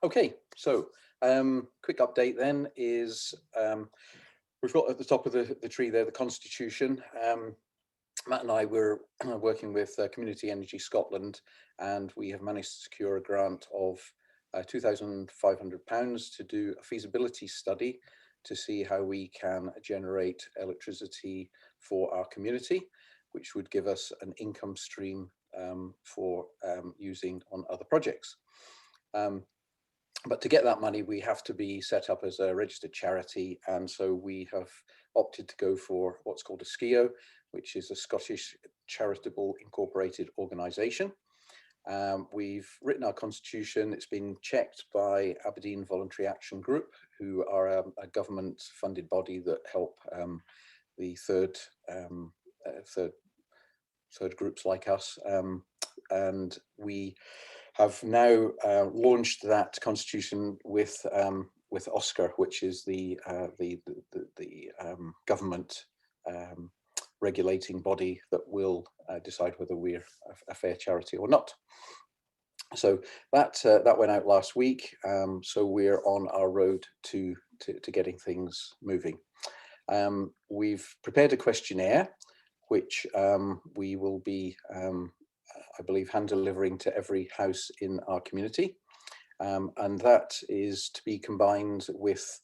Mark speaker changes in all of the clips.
Speaker 1: Okay, so quick update then is we've got at the top of the tree there the Constitution. Matt and I were working with Community Energy Scotland, and we have managed to secure a grant of £2,500 to do a feasibility study to see how we can generate electricity for our community, which would give us an income stream for using on other projects. But to get that money, we have to be set up as a registered charity. And so we have opted to go for what's called a SCIO, which is a Scottish Charitable Incorporated Organisation. We've written our constitution. It's been checked by Aberdeen Voluntary Action Group, who are a government funded body that help the third groups like us. And we have now launched that constitution with OSCR, which is the government regulating body that will decide whether we're a fair charity or not. So that went out last week. So we're on our road to getting things moving. We've prepared a questionnaire, which we will be, I believe, hand delivering to every house in our community. And that is to be combined with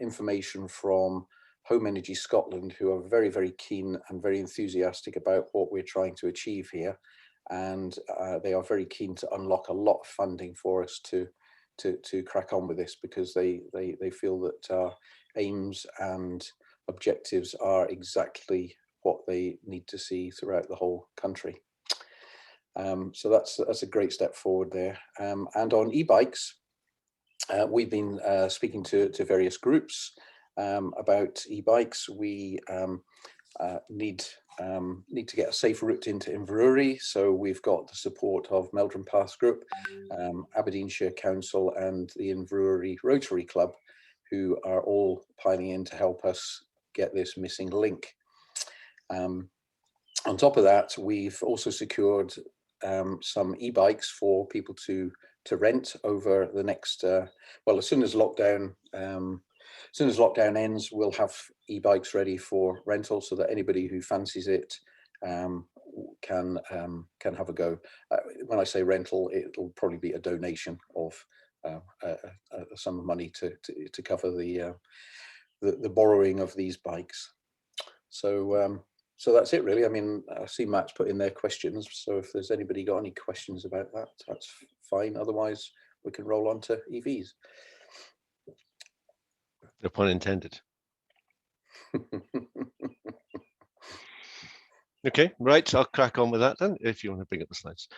Speaker 1: information from Home Energy Scotland, who are very, very keen and very enthusiastic about what we're trying to achieve here. And they are very keen to unlock a lot of funding for us to crack on with this, because they feel that our aims and objectives are exactly what they need to see throughout the whole country. So that's a great step forward there. And on e-bikes, we've been speaking to various groups about e-bikes. We need to get a safe route into Inverurie, so we've got the support of Meldrum Paths Group, Aberdeenshire Council, and the Inverurie Rotary Club, who are all piling in to help us get this missing link. On top of that, we've also secured some e-bikes for people to rent over the next, well, as soon as lockdown ends, we'll have e-bikes ready for rental, so that anybody who fancies it can have a go. When I say rental, it'll probably be a donation of a sum of money to cover the borrowing of these bikes. So that's it, really. I mean, I see Matt's put in their questions, so if there's anybody got any questions about that, that's fine. Otherwise, we can roll on to EVs.
Speaker 2: No pun intended. Okay, right, I'll crack on with that then, if you want to bring up the slides.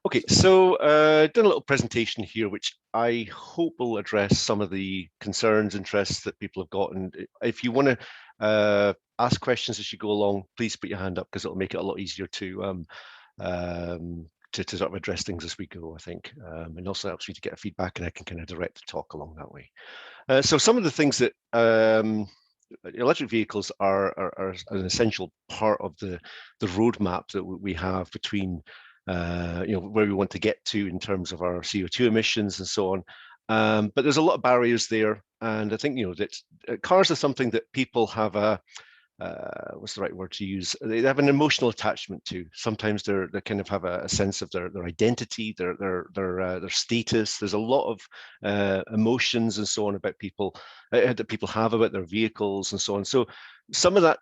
Speaker 2: Okay, so done a little presentation here, which I hope will address some of the concerns, interests that people have got. And if you want to ask questions as you go along, please put your hand up, because it'll make it a lot easier to sort of address things as we go, I think. And also helps me to get feedback, and I can kind of direct the talk along that way. So some of the things that electric vehicles are an essential part of the roadmap that we have between where we want to get to in terms of our CO2 emissions and so on. But there's a lot of barriers there, and I think that cars are something that people have a what's the right word to use? They have an emotional attachment to. Sometimes they kind of have a sense of their identity, their status. There's a lot of emotions and so on about people that people have about their vehicles and so on. So some of that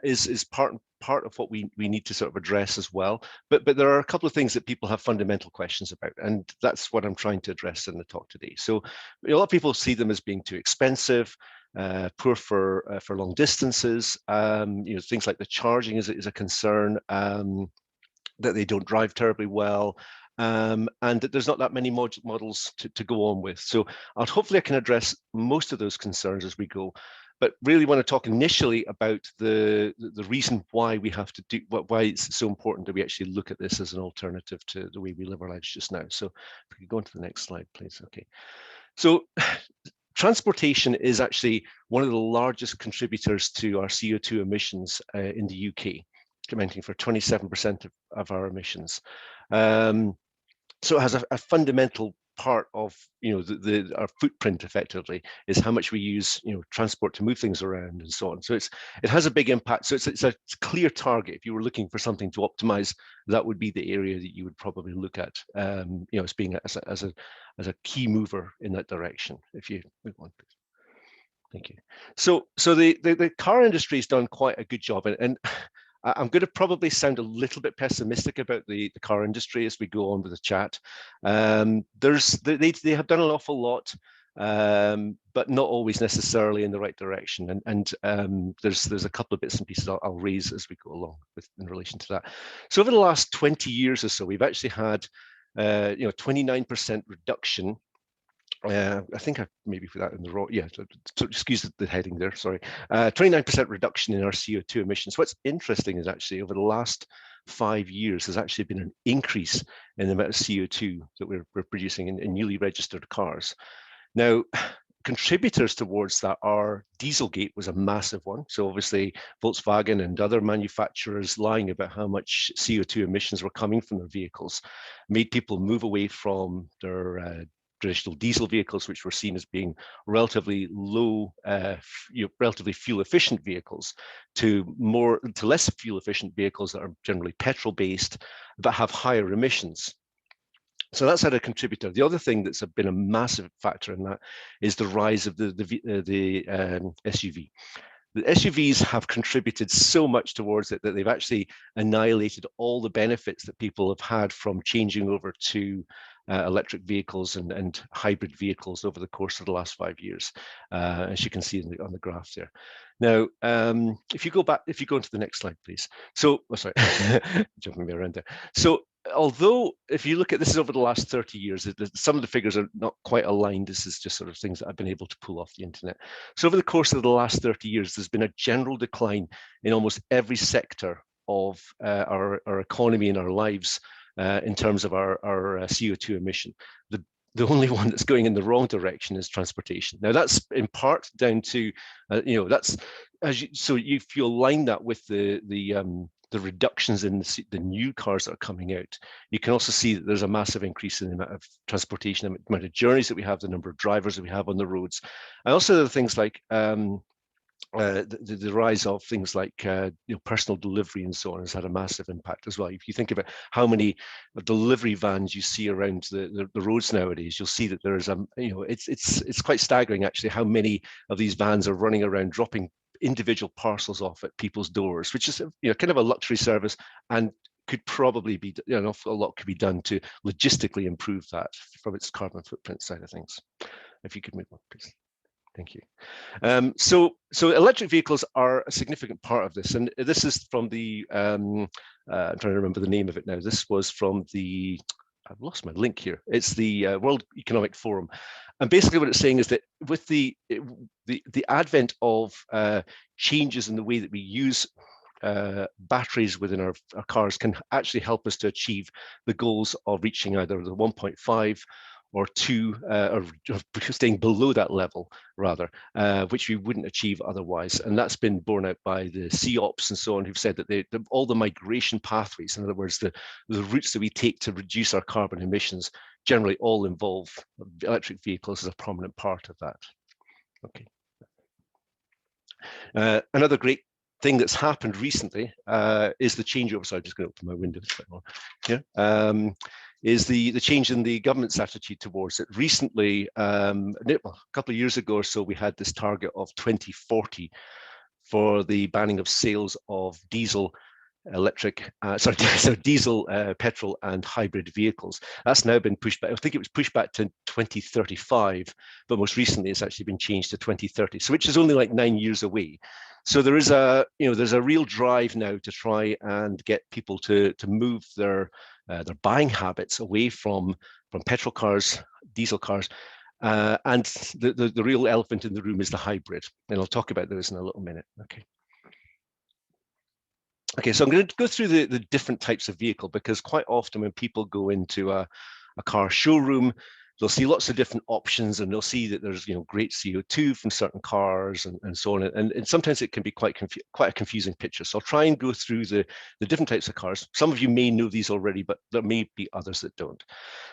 Speaker 2: is part of what we need to sort of address as well. But there are a couple of things that people have fundamental questions about, and that's what I'm trying to address in the talk today. So a lot of people see them as being too expensive, poor for long distances. Things like the charging is a concern, that they don't drive terribly well, and that there's not that many models to go on with. So hopefully I can address most of those concerns as we go, but really want to talk initially about the reason why we have to do, why it's so important that we actually look at this as an alternative to the way we live our lives just now. So if we could go on to the next slide, please. Okay. So transportation is actually one of the largest contributors to our CO2 emissions in the UK, accounting for 27% of our emissions. So it has a fundamental part of our footprint effectively is how much we use transport to move things around and so on. So it has a big impact. So it's a clear target. If you were looking for something to optimize, that would be the area that you would probably look at, as being as a key mover in that direction. If you move on, please. Thank you. So the car industry has done quite a good job, and I'm going to probably sound a little bit pessimistic about the car industry as we go on with the chat. They have done an awful lot, but not always necessarily in the right direction. And there's a couple of bits and pieces I'll raise as we go along in relation to that. So over the last 20 years or so, we've actually had 29% reduction. I think I maybe put that in the wrong, yeah, so excuse the heading there, sorry. 29% reduction in our CO2 emissions. What's interesting is actually over the last 5 years, there's actually been an increase in the amount of CO2 that we're producing in newly registered cars. Now, contributors towards that are Dieselgate was a massive one. So obviously Volkswagen and other manufacturers lying about how much CO2 emissions were coming from their vehicles made people move away from their traditional diesel vehicles, which were seen as being relatively low, relatively fuel-efficient vehicles, to less fuel-efficient vehicles that are generally petrol-based but have higher emissions. So that's had a contributor. The other thing that's been a massive factor in that is the rise of the SUV. The SUVs have contributed so much towards it that they've actually annihilated all the benefits that people have had from changing over to electric vehicles and hybrid vehicles over the course of the last 5 years, as you can see on the graph there. Now, if you go into the next slide, please. So, sorry, jumping me around there. So, although if you look at this is over the last 30 years, some of the figures are not quite aligned. This is just sort of things that I've been able to pull off the internet. So over the course of the last 30 years, there's been a general decline in almost every sector of our economy and our lives in terms of our CO2 emission. The only one that's going in the wrong direction is transportation. Now that's in part down to, that's so if you align that with the reductions in the new cars that are coming out, you can also see that there's a massive increase in the amount of transportation, the amount of journeys that we have, the number of drivers that we have on the roads. And also there are things like the rise of things like personal delivery and so on has had a massive impact as well. If you think about how many delivery vans you see around the roads nowadays, you'll see that there is it's quite staggering actually how many of these vans are running around dropping individual parcels off at people's doors, which is kind of a luxury service, and could probably be an awful lot could be done to logistically improve that from its carbon footprint side of things. If you could move on, please. Thank you. So electric vehicles are a significant part of this, and this is from the I'm trying to remember the name of it now. This was from the, I've lost my link here. It's the World Economic Forum, and basically what it's saying is that with the advent of changes in the way that we use batteries within our cars can actually help us to achieve the goals of reaching either the 1.5 or 2, or staying below that level rather, which we wouldn't achieve otherwise. And that's been borne out by the CEOPS and so on, who've said that all the migration pathways, in other words, the routes that we take to reduce our carbon emissions, generally all involve electric vehicles as a prominent part of that. Okay. Another great thing that's happened recently is the changeover. So I'm just going to open my window a bit more here. Is the change in the government's attitude towards it. Recently, a couple of years ago or so, we had this target of 2040 for the banning of sales of diesel, diesel, petrol and hybrid vehicles. That's now been pushed back. I think it was pushed back to 2035, but most recently it's actually been changed to 2030, so which is only like 9 years away. So there is there's a real drive now to try and get people to move their buying habits away from petrol cars, diesel cars, and the real elephant in the room is the hybrid, and I'll talk about those in a little minute. Okay, so I'm going to go through the different types of vehicle, because quite often when people go into a car showroom, they'll see lots of different options, and they'll see that there's great CO2 from certain cars and so on. And sometimes it can be quite a confusing picture. So I'll try and go through the different types of cars. Some of you may know these already, but there may be others that don't.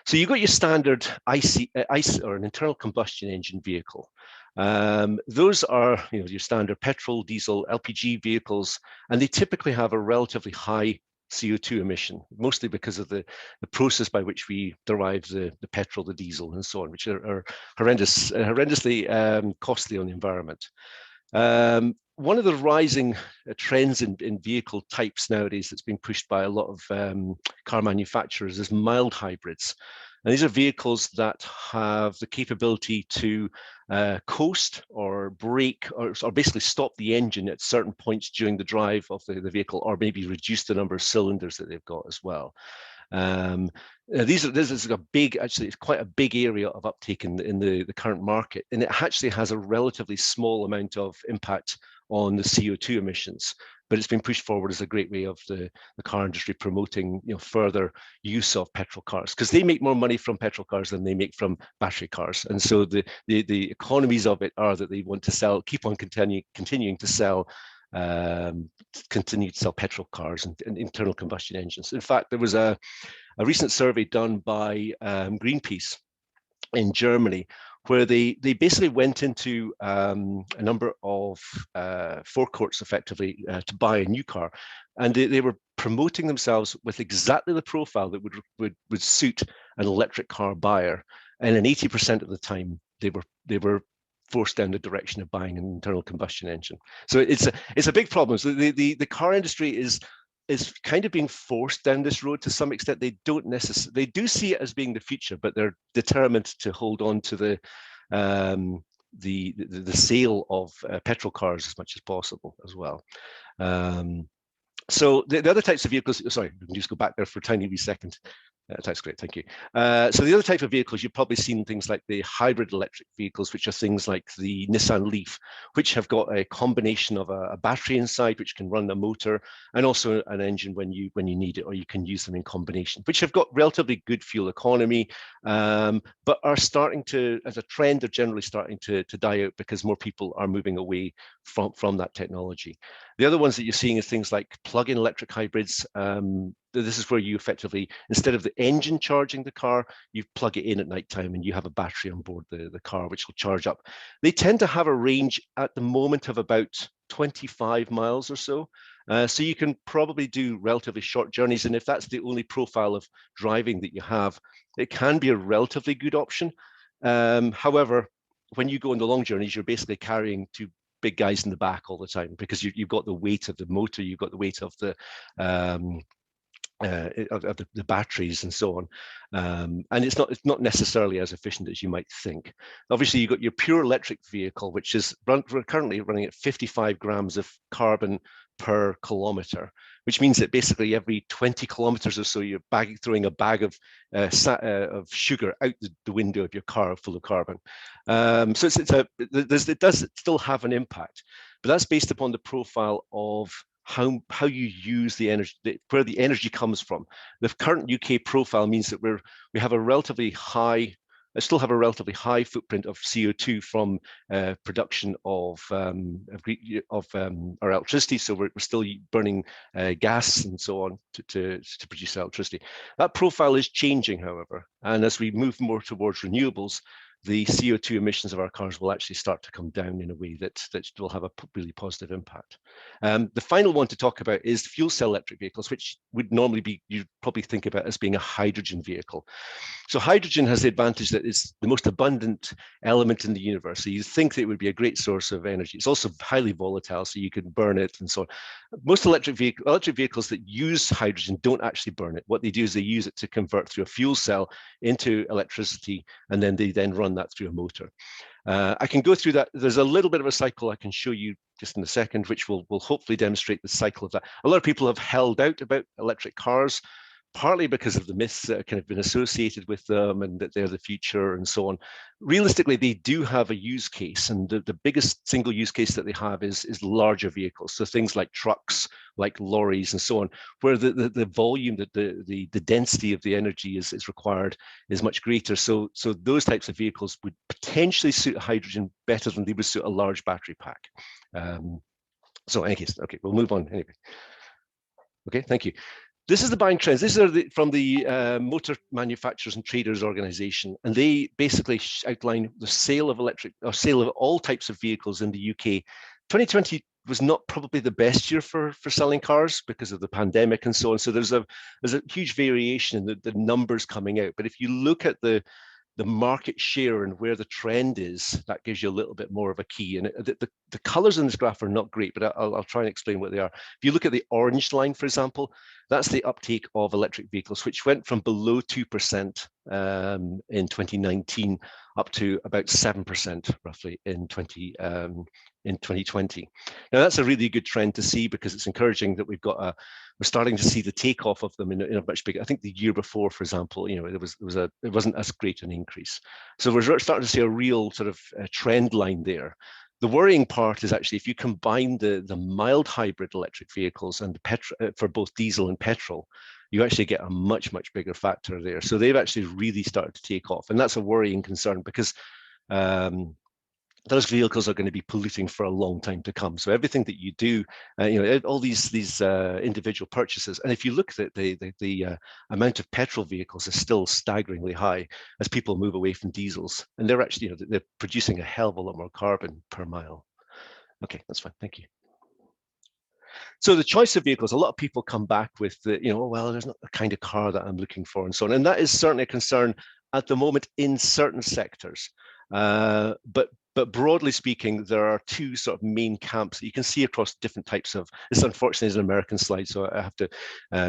Speaker 2: So you've got your standard ICE or an internal combustion engine vehicle. Those are your standard petrol, diesel, LPG vehicles, and they typically have a relatively high CO2 emission, mostly because of the process by which we derive the petrol, the diesel, and so on, which are horrendously costly on the environment. One of the rising trends in vehicle types nowadays that's being pushed by a lot of car manufacturers is mild hybrids. And these are vehicles that have the capability to coast or brake or basically stop the engine at certain points during the drive of the vehicle, or maybe reduce the number of cylinders that they've got as well. This is actually it's quite a big area of uptake in the current market, and it actually has a relatively small amount of impact on the CO2 emissions, but it's been pushed forward as a great way of the car industry promoting further use of petrol cars, because they make more money from petrol cars than they make from battery cars. And so the economies of it are that they want to keep on continuing to sell continue to sell petrol cars and internal combustion engines. In fact, there was a recent survey done by Greenpeace in Germany, where they basically went into a number of forecourts effectively to buy a new car, and they were promoting themselves with exactly the profile that would suit an electric car buyer, and in 80% of the time they were forced down the direction of buying an internal combustion engine. So it's a big problem. So the car industry is kind of being forced down this road to some extent. They do see it as being the future, but they're determined to hold on to the sale of petrol cars as much as possible as well. So the other types of vehicles, sorry, we can just go back there for a tiny wee second. That's great, thank you. So the other type of vehicles, you've probably seen things like the hybrid electric vehicles, which are things like the Nissan Leaf, which have got a combination of a battery inside, which can run a motor, and also an engine when you need it, or you can use them in combination, which have got relatively good fuel economy, but are starting to, as a trend, they're generally starting to die out because more people are moving away from that technology. The other ones that you're seeing is things like plug-in electric hybrids. This is where you effectively, instead of the engine charging the car, you plug it in at nighttime and you have a battery on board the car, which will charge up. They tend to have a range at the moment of about 25 miles or so. So you can probably do relatively short journeys. And if that's the only profile of driving that you have, it can be a relatively good option. However, when you go on the long journeys, you're basically carrying two big guys in the back all the time, because you've got the weight of the motor, you've got the weight of the batteries and so on, and it's not necessarily as efficient as you might think. Obviously, you've got your pure electric vehicle, which is currently running at 55 grams of carbon per kilometer, which means that basically every 20 kilometers or so, you're throwing a bag of sugar out the window of your car full of carbon. So it does still have an impact, but that's based upon the profile of how you use the energy, where the energy comes from. The current UK profile means that we have a relatively high, still have a relatively high footprint of CO2 from production of our electricity. So we're still burning gas and so on to produce electricity. That profile is changing, however, and as we move more towards renewables, the CO2 emissions of our cars will actually start to come down in a way that will have a really positive impact. The final one to talk about is fuel cell electric vehicles, which would normally be, you'd probably think about as being a hydrogen vehicle. So hydrogen has the advantage that it's the most abundant element in the universe. So you think that it would be a great source of energy. It's also highly volatile, so you can burn it and so on. Most electric vehicles that use hydrogen don't actually burn it. What they do is they use it to convert through a fuel cell into electricity, and then they run that through a motor. I can go through that. There's a little bit of a cycle I can show you just in a second, which will hopefully demonstrate the cycle of that. A lot of people have held out about electric cars partly because of the myths that have kind of been associated with them and that they're the future and so on. Realistically, they do have a use case, and the biggest single use case that they have is larger vehicles. So things like trucks, like lorries and so on, where the volume, the density of the energy is required is much greater. So those types of vehicles would potentially suit hydrogen better than they would suit a large battery pack. So in any case, okay, we'll move on anyway. Okay, thank you. This is the buying trends. These are from the Motor Manufacturers and Traders Organization, and they basically outline the sale of sale of all types of vehicles in the UK. 2020 was not probably the best year for selling cars because of the pandemic and so on. So there's a huge variation in the numbers coming out. But if you look at the market share and where the trend is, that gives you a little bit more of a key. And the colors in this graph are not great, but I'll try and explain what they are. If you look at the orange line, for example, that's the uptake of electric vehicles, which went from below 2% in 2019 up to about 7% roughly in 2020. Now that's a really good trend to see, because it's encouraging that we're starting to see the takeoff of them in a much bigger. I think the year before, for example, it wasn't as great an increase. So we're starting to see a real sort of trend line there. The worrying part is actually if you combine the mild hybrid electric vehicles and the petrol for both diesel and petrol, you actually get a much bigger factor there. So they've actually really started to take off, and that's a worrying concern, because those vehicles are going to be polluting for a long time to come. So everything that you do, all these individual purchases, and if you look at the amount of petrol vehicles is still staggeringly high as people move away from diesels, and they're actually they're producing a hell of a lot more carbon per mile. Okay, that's fine. Thank you. So the choice of vehicles, a lot of people come back with well, there's not the kind of car that I'm looking for and so on, and that is certainly a concern at the moment in certain sectors. But broadly speaking, there are two sort of main camps that you can see across different types of. This unfortunately is an American slide, so I have to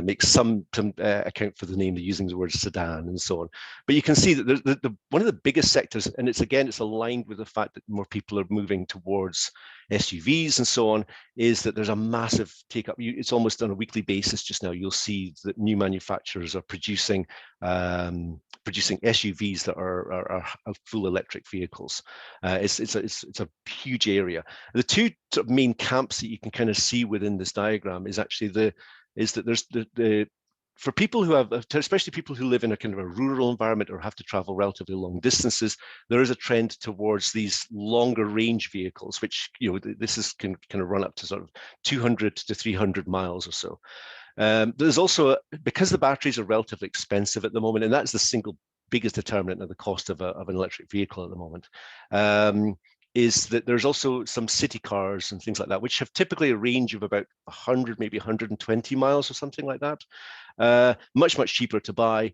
Speaker 2: make some account for the name. They're using the word sedan and so on. But you can see that one of the biggest sectors, and it's aligned with the fact that more people are moving towards SUVs and so on, is that there's a massive take up. It's almost on a weekly basis just now. You'll see that new manufacturers are producing SUVs that are full electric vehicles. It's a huge area. The two sort of main camps that you can kind of see within this diagram is actually that there's for people who have, especially people who live in a kind of a rural environment or have to travel relatively long distances, there is a trend towards these longer range vehicles, which this can kind of run up to sort of 200 to 300 miles or so. There's also, because the batteries are relatively expensive at the moment, and that's the single biggest determinant of the cost of an electric vehicle at the moment, is that there's also some city cars and things like that, which have typically a range of about 100, maybe 120 miles or something like that. Much cheaper to buy.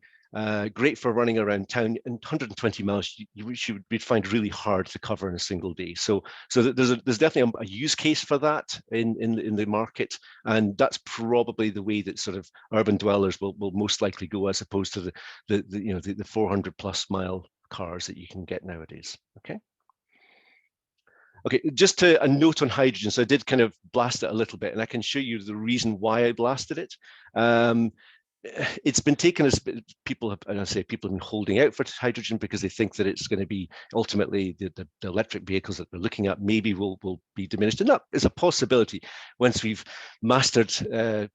Speaker 2: Great for running around town, and 120 miles you'd find really hard to cover in a single day. So there's definitely a use case for that in the market, and that's probably the way that sort of urban dwellers will most likely go, as opposed to the 400 plus mile cars that you can get nowadays. Okay, just a note on hydrogen. So I did kind of blast it a little bit, and I can show you the reason why I blasted it. It's been taken as people have been holding out for hydrogen because they think that it's going to be ultimately the electric vehicles that they're looking at maybe will be diminished. And that is a possibility once we've mastered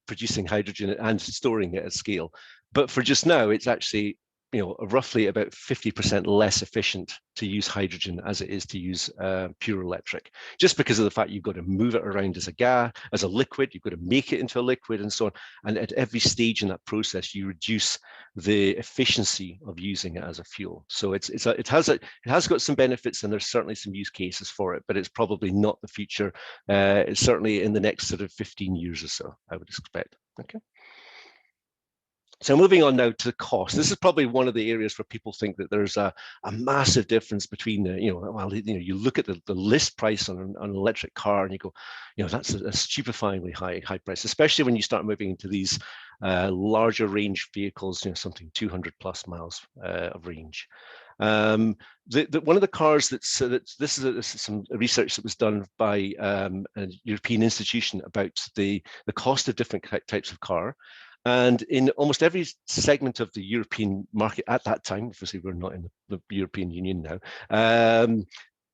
Speaker 2: producing hydrogen and storing it at scale. But for just now, it's actually roughly about 50% less efficient to use hydrogen as it is to use pure electric, just because of the fact you've got to move it around as a liquid, you've got to make it into a liquid and so on. And at every stage in that process, you reduce the efficiency of using it as a fuel. So it has got some benefits, and there's certainly some use cases for it, but it's probably not the future. It's certainly in the next sort of 15 years or so, I would expect. Okay. So moving on now to the cost. This is probably one of the areas where people think that there's a massive difference between you look at the list price on an electric car and you go, that's a stupefyingly high price, especially when you start moving into these larger range vehicles, something 200 plus miles of range. One of the cars this is some research that was done by a European institution about the cost of different types of car. And in almost every segment of the European market at that time, obviously we're not in the European Union now,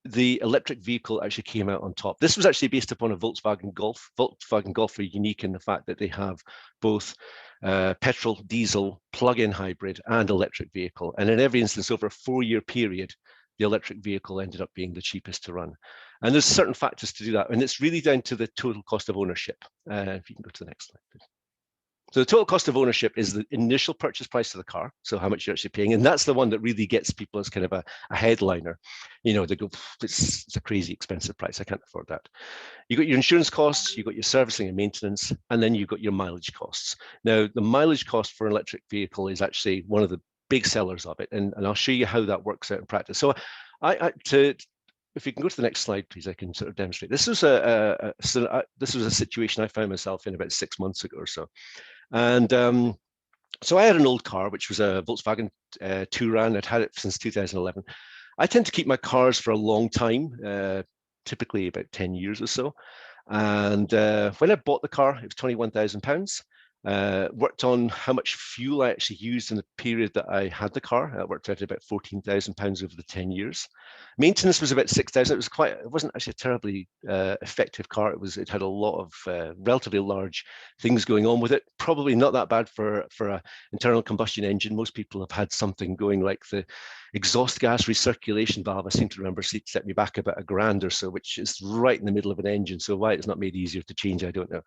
Speaker 2: the electric vehicle actually came out on top. This was actually based upon a Volkswagen Golf. Volkswagen Golf are unique in the fact that they have both petrol, diesel, plug-in hybrid, and electric vehicle. And in every instance, over a 4-year period, the electric vehicle ended up being the cheapest to run. And there's certain factors to do that. And it's really down to the total cost of ownership. If you can go to the next slide, please. So the total cost of ownership is the initial purchase price of the car, so how much you're actually paying, and that's the one that really gets people as kind of a headliner. You know, they go, it's a crazy expensive price, I can't afford that. You've got your insurance costs, you've got your servicing and maintenance, and then you've got your mileage costs. Now, the mileage cost for an electric vehicle is actually one of the big sellers of it, and I'll show you how that works out in practice. So if you can go to the next slide, please, I can sort of demonstrate. This was a situation I found myself in about 6 months ago or so. And so I had an old car, which was a Volkswagen Touran. I'd had it since 2011. I tend to keep my cars for a long time, typically about 10 years or so. And when I bought the car, it was £21,000. Worked on how much fuel I actually used in the period that I had the car. I worked out at about £14,000 over the 10 years. Maintenance was about £6,000. It wasn't actually a terribly effective car. It had a lot of relatively large things going on with it. Probably not that bad for an internal combustion engine. Most people have had something going, like the exhaust gas recirculation valve. I seem to remember set me back about £1,000 or so, which is right in the middle of an engine. So why it's not made easier to change, I don't know.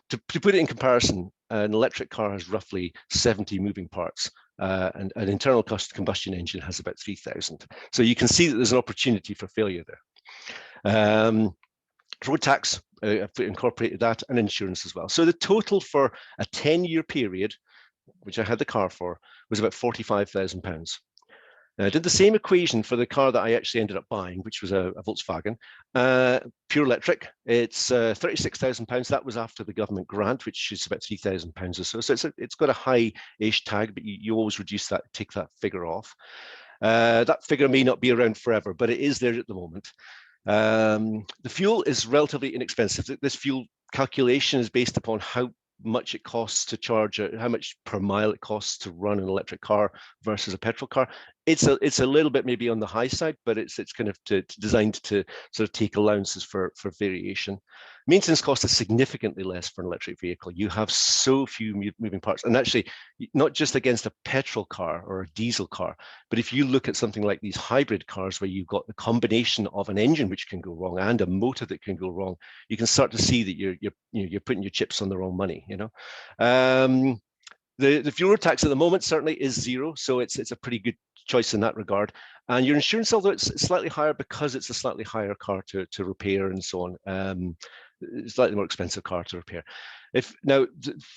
Speaker 2: To put it in comparison, an electric car has roughly 70 moving parts, and an internal combustion engine has about 3,000. So you can see that there's an opportunity for failure there. Road tax, I've incorporated that, and insurance as well. So the total for a 10-year period, which I had the car for, was about £45,000. Now, I did the same equation for the car that I actually ended up buying, which was a Volkswagen, pure electric. It's £36,000. That was after the government grant, which is about £3,000 or so. So it's got a high-ish tag, but you always reduce that, take that figure off. That figure may not be around forever, but it is there at the moment. The fuel is relatively inexpensive. This fuel calculation is based upon how much it costs to charge, how much per mile it costs to run an electric car versus a petrol car. It's a little bit maybe on the high side, but it's kind of designed to sort of take allowances for variation. Maintenance cost is significantly less for an electric vehicle. You have so few moving parts, and actually not just against a petrol car or a diesel car, but if you look at something like these hybrid cars where you've got the combination of an engine which can go wrong and a motor that can go wrong, you can start to see that you're putting your chips on the wrong money. The fuel tax at the moment certainly is zero, so it's a pretty good choice in that regard. And your insurance, although it's slightly higher because it's a slightly higher car to repair and so on, slightly more expensive car to repair. So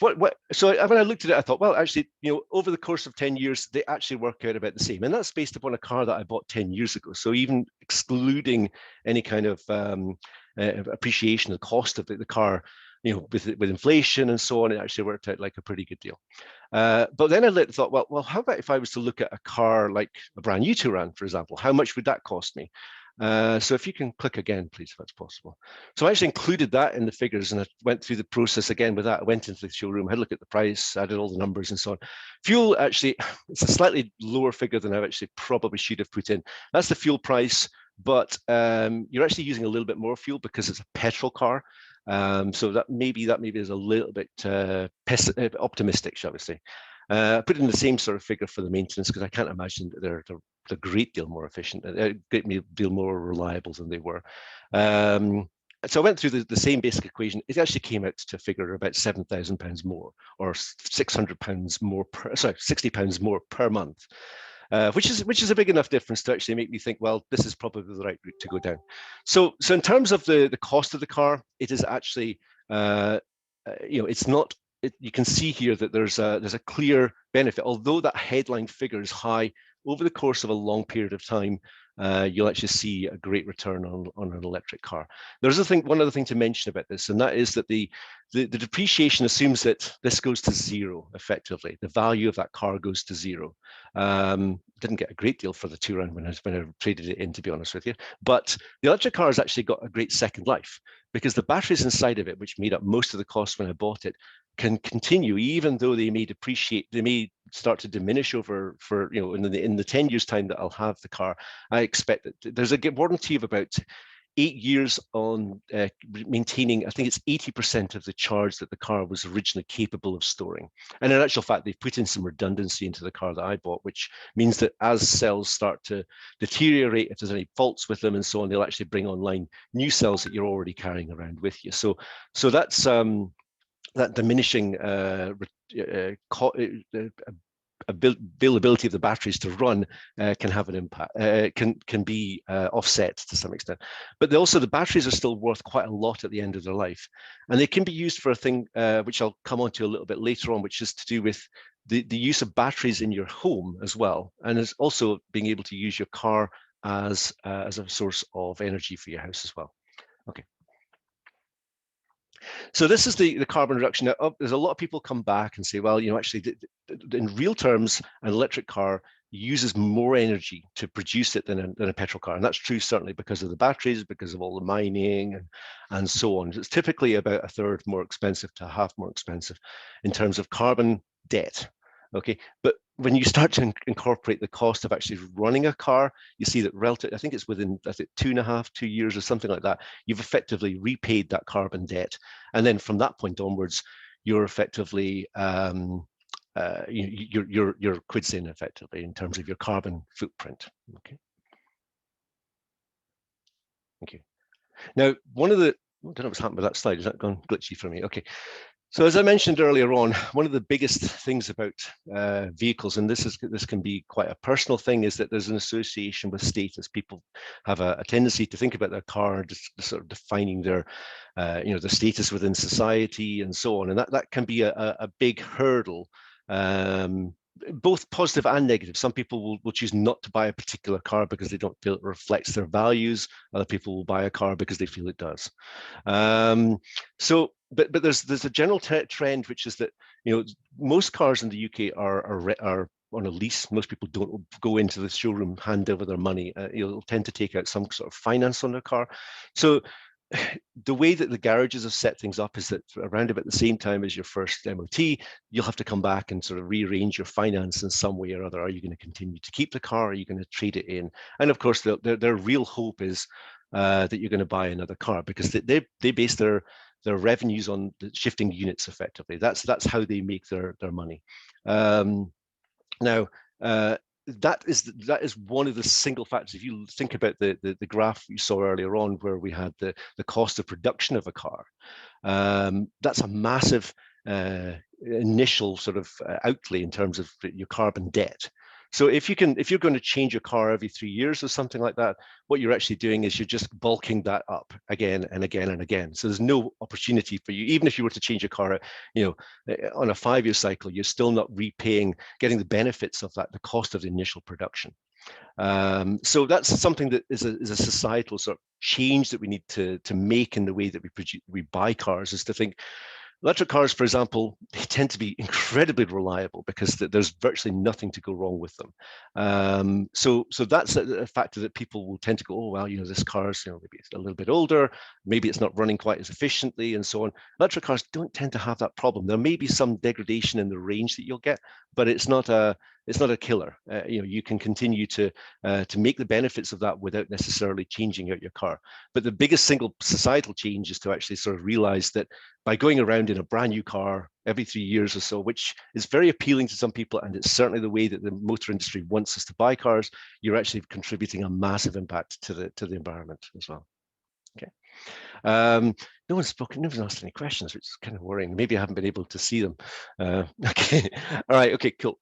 Speaker 2: when I looked at it, I thought, well, actually, over the course of 10 years, they actually work out about the same. And that's based upon a car that I bought 10 years ago. So even excluding any kind of appreciation of the cost of the car, with inflation and so on, it actually worked out like a pretty good deal. But then I thought, well, how about if I was to look at a car like a brand new Touran, for example? How much would that cost me? So if you can click again, please, if that's possible. So I actually included that in the figures, and I went through the process again with that. I went into the showroom, had a look at the price, added all the numbers and so on. Fuel, actually, it's a slightly lower figure than I actually probably should have put in. That's the fuel price, but you're actually using a little bit more fuel because it's a petrol car. So that maybe is a little bit optimistic, shall we say. Put in the same sort of figure for the maintenance, because I can't imagine that they're a great deal more efficient, a great deal more reliable than they were. So I went through the same basic equation. It actually came out to a figure about £7,000 more, or £600 more £60 more per month. Which is a big enough difference to actually make me think, well, this is probably the right route to go down. So in terms of the cost of the car, it is actually, it's not. You can see here that there's a clear benefit, although that headline figure is high. Over the course of a long period of time, you'll actually see a great return on an electric car. There's one other thing to mention about this, and that is that the depreciation assumes that this goes to zero effectively. The value of that car goes to zero. Didn't get a great deal for the Touran when I traded it in, to be honest with you. But the electric car has actually got a great second life, because the batteries inside of it, which made up most of the cost when I bought it, can continue, even though they may depreciate, they may start to diminish over in the 10 years time that I'll have the car. I expect that there's a warranty of about 8 years on maintaining, I think it's 80% of the charge that the car was originally capable of storing. And in actual fact, they've put in some redundancy into the car that I bought, which means that as cells start to deteriorate, if there's any faults with them and so on, they'll actually bring online new cells that you're already carrying around with you. So that's that diminishing availability of the batteries to run can have an impact, can be offset to some extent. But also the batteries are still worth quite a lot at the end of their life. And they can be used for a thing which I'll come on to a little bit later on, which is to do with the use of batteries in your home as well. And it's also being able to use your car as a source of energy for your house as well. Okay. So this is the carbon reduction. Now, there's a lot of people come back and say, well, actually, in real terms, an electric car uses more energy to produce it than a petrol car. And that's true certainly because of the batteries, because of all the mining and so on. It's typically about a third more expensive to half more expensive in terms of carbon debt. Okay, but when you start to incorporate the cost of actually running a car, you see that relative, I think it's within 2 years or something like that, you've effectively repaid that carbon debt. And then from that point onwards, you're effectively, you're quids in effectively in terms of your carbon footprint. Okay. Thank you. Now, I don't know what's happened with that slide. Is that gone glitchy for me? Okay. So as I mentioned earlier on, one of the biggest things about vehicles, and this can be quite a personal thing, is that there's an association with status. People have a tendency to think about their car just sort of defining their, the status within society and so on, and that can be a big hurdle. Both positive and negative. Some people will choose not to buy a particular car because they don't feel it reflects their values. Other people will buy a car because they feel it does. But there's a general trend, which is that most cars in the UK are on a lease. Most people don't go into the showroom, hand over their money. You'll tend to take out some sort of finance on their car. So the way that the garages have set things up is that around about the same time as your first MOT, you'll have to come back and sort of rearrange your finance in some way or other. Are you going to continue to keep the car? Are you going to trade it in? And of course, their real hope is that you're going to buy another car, because they base their revenues on the shifting units effectively. That's how they make their money. Now, that is one of the single factors. If you think about the graph you saw earlier on, where we had the cost of production of a car, that's a massive initial sort of outlay in terms of your carbon debt. So if you're going to change your car every 3 years or something like that, what you're actually doing is you're just bulking that up again and again and again. So there's no opportunity for you, even if you were to change your car, on a 5-year cycle, you're still not getting the benefits of that, the cost of the initial production. So that's something that is a societal sort of change that we need to make in the way that we buy cars, is to think. Electric cars, for example, they tend to be incredibly reliable because there's virtually nothing to go wrong with them. So that's a factor that people will tend to go, oh, well, this car's maybe it's a little bit older, maybe it's not running quite as efficiently and so on. Electric cars don't tend to have that problem. There may be some degradation in the range that you'll get, but it's not a killer. You can continue to make the benefits of that without necessarily changing out your car. But the biggest single societal change is to actually sort of realize that by going around in a brand new car every 3 years or so, which is very appealing to some people, and it's certainly the way that the motor industry wants us to buy cars, you're actually contributing a massive impact to the environment as well. Okay. No one's asked any questions, which is kind of worrying. Maybe I haven't been able to see them. Okay. All right. Okay, cool.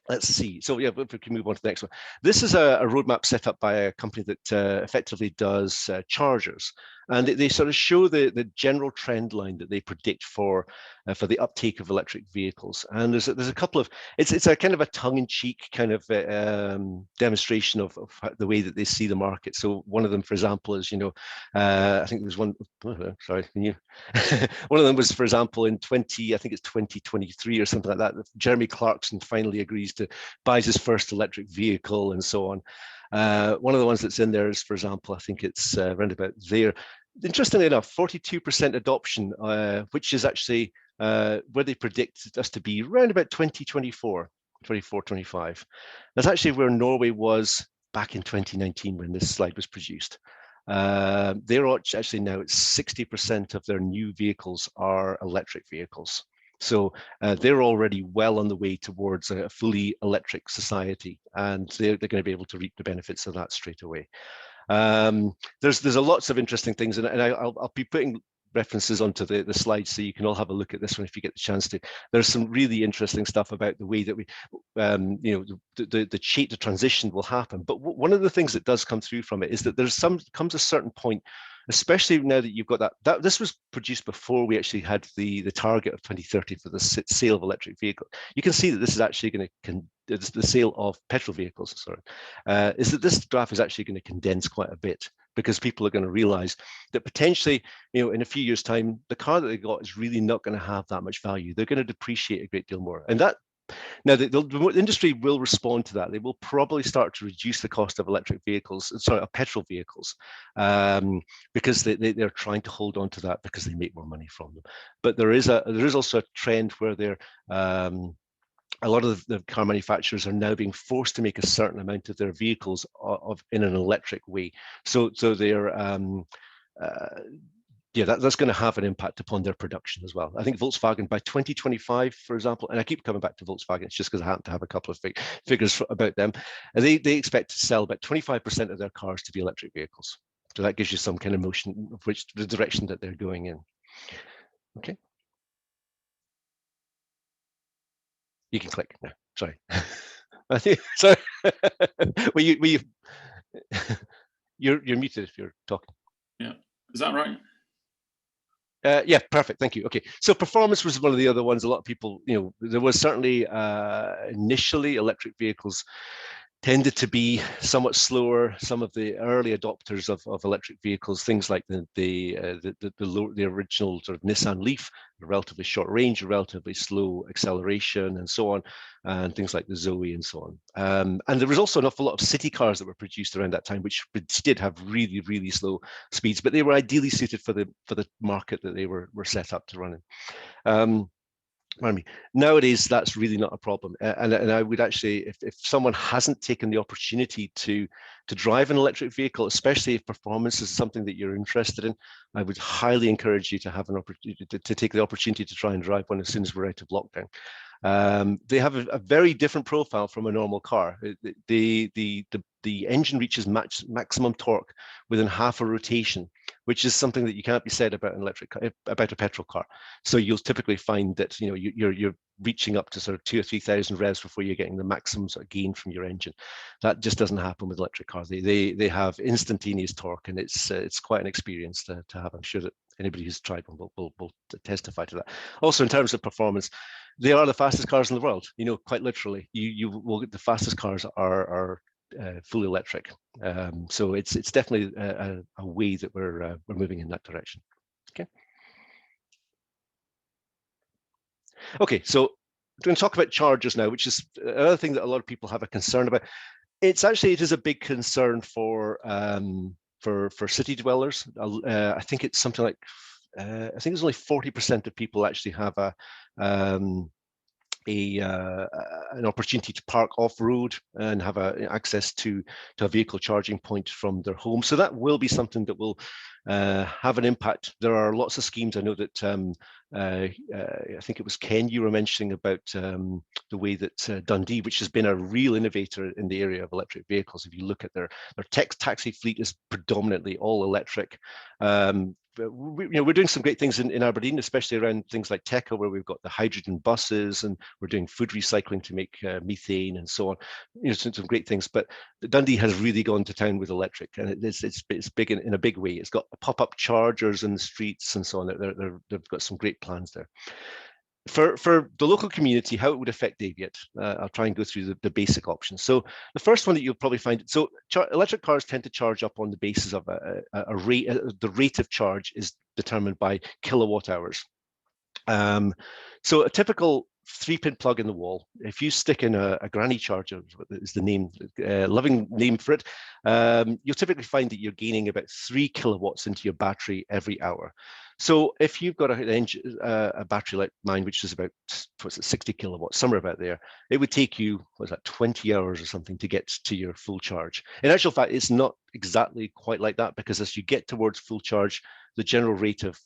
Speaker 2: Let's see. So yeah, if we can move on to the next one. This is a roadmap set up by a company that effectively does chargers, and they sort of show the general trend line that they predict for the uptake of electric vehicles. And there's a couple of it's a kind of a tongue-in-cheek kind of demonstration of the way that they see the market. So one of them, for example, is I think there's one. Oh, sorry, can you? One of them was, for example, in 2023 or something like that. Jeremy Clarkson finally agrees to buys his first electric vehicle and so on. One of the ones that's in there is, for example, I think it's around about there. interestingly enough, 42% adoption, which is actually where they predict us to be around about 2024, 25. That's actually where Norway was back in 2019 when this slide was produced. They're actually now at 60% of their new vehicles are electric vehicles. So they're already well on the way towards a fully electric society, and they're going to be able to reap the benefits of that straight away. There's a lots of interesting things, and I'll be putting references onto the slides so you can all have a look at this one if you get the chance to. There's some really interesting stuff about the way that we, the transition will happen. But one of the things that does come through from it is that comes a certain point, especially now that you've got that this was produced before we actually had the target of 2030 for the sale of electric vehicles. You can see that this is actually going to the sale of petrol vehicles, sorry, is that this graph is actually going to condense quite a bit, because people are going to realize that potentially, in a few years' time, the car that they got is really not going to have that much value. They're going to depreciate a great deal more. And that, now the industry will respond to that. They will probably start to reduce the cost of electric vehicles, sorry, of petrol vehicles, because they're trying to hold on to that because they make more money from them. But there is also a trend where they're a lot of the car manufacturers are now being forced to make a certain amount of their vehicles in an electric way. So they're that's going to have an impact upon their production as well. I think Volkswagen by 2025, for example, and I keep coming back to Volkswagen, it's just because I happen to have a couple of figures about them. And they expect to sell about 25% of their cars to be electric vehicles. So that gives you some kind of motion of the direction that they're going in. Okay. You can click now. Sorry. I think sorry. You're muted if you're talking.
Speaker 3: Yeah, is that right?
Speaker 2: Yeah, perfect. Thank you. Okay, so performance was one of the other ones. A lot of people, there was certainly initially electric vehicles tended to be somewhat slower. Some of the early adopters of electric vehicles, things like the original sort of Nissan Leaf, a relatively short range, a relatively slow acceleration, and so on, and things like the Zoe and so on. And there was also an awful lot of city cars that were produced around that time, which did have really, really slow speeds, but they were ideally suited for the market that they were set up to run in. Nowadays, that's really not a problem, and I would actually, if someone hasn't taken the opportunity to drive an electric vehicle, especially if performance is something that you're interested in, I would highly encourage you to have an opportunity to take the opportunity to try and drive one as soon as we're out of lockdown. They have a very different profile from a normal car. The engine reaches maximum torque within half a rotation, which is something that you can't be said about a petrol car. So you'll typically find that you're reaching up to sort of 2,000 or 3,000 revs before you're getting the maximum sort of gain from your engine. That just doesn't happen with electric cars. They have instantaneous torque, and it's quite an experience to have. I'm sure that anybody who's tried one will testify to that. Also, in terms of performance, they are the fastest cars in the world. Quite literally, you will get the fastest cars are fully electric. So it's definitely a way that we're moving in that direction. Okay, so I'm going to talk about chargers now, which is another thing that a lot of people have a concern about. It is a big concern for city dwellers. I think it's something like I think it's only 40% of people actually have an opportunity to park off-road and have access to a vehicle charging point from their home. So that will be something that will have an impact. There are lots of schemes. I know that I think it was Ken you were mentioning about the way that Dundee, which has been a real innovator in the area of electric vehicles. If you look at their taxi fleet is predominantly all electric. We're doing some great things in Aberdeen, especially around things like Techa, where we've got the hydrogen buses, and we're doing food recycling to make methane and so on. Some great things. But Dundee has really gone to town with electric, and it's big in a big way. It's got pop-up chargers in the streets and so on. They've got some great plans there. For the local community, how it would affect Daviate, I'll try and go through the basic options. So the first one that you'll probably find, so electric cars tend to charge up on the basis of a rate. The rate of charge is determined by kilowatt hours. So a typical 3-pin plug in the wall. If you stick in a granny charger, is the name, loving name for it, you'll typically find that you're gaining about 3 kilowatts into your battery every hour. So if you've got a battery like mine, which is about, what's it, 60 kilowatts, somewhere about there, it would take you, what's that, 20 hours or something to get to your full charge. In actual fact, it's not exactly quite like that, because as you get towards full charge, the general rate of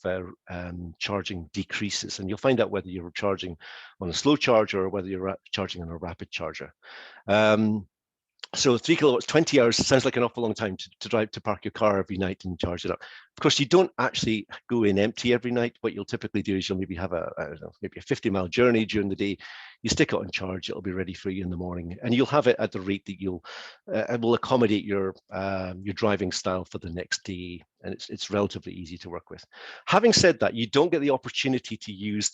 Speaker 2: charging decreases, and you'll find out whether you're charging on a slow charger or whether you're charging on a rapid charger. So 3 kilowatts, 20 hours sounds like an awful long time to drive to park your car every night and charge it up. Of course, you don't actually go in empty every night. What you'll typically do is you'll maybe have maybe a 50-mile journey during the day. You stick it on charge, it'll be ready for you in the morning, and you'll have it at the rate that it will accommodate your driving style for the next day, and it's relatively easy to work with. Having said that, you don't get the opportunity to use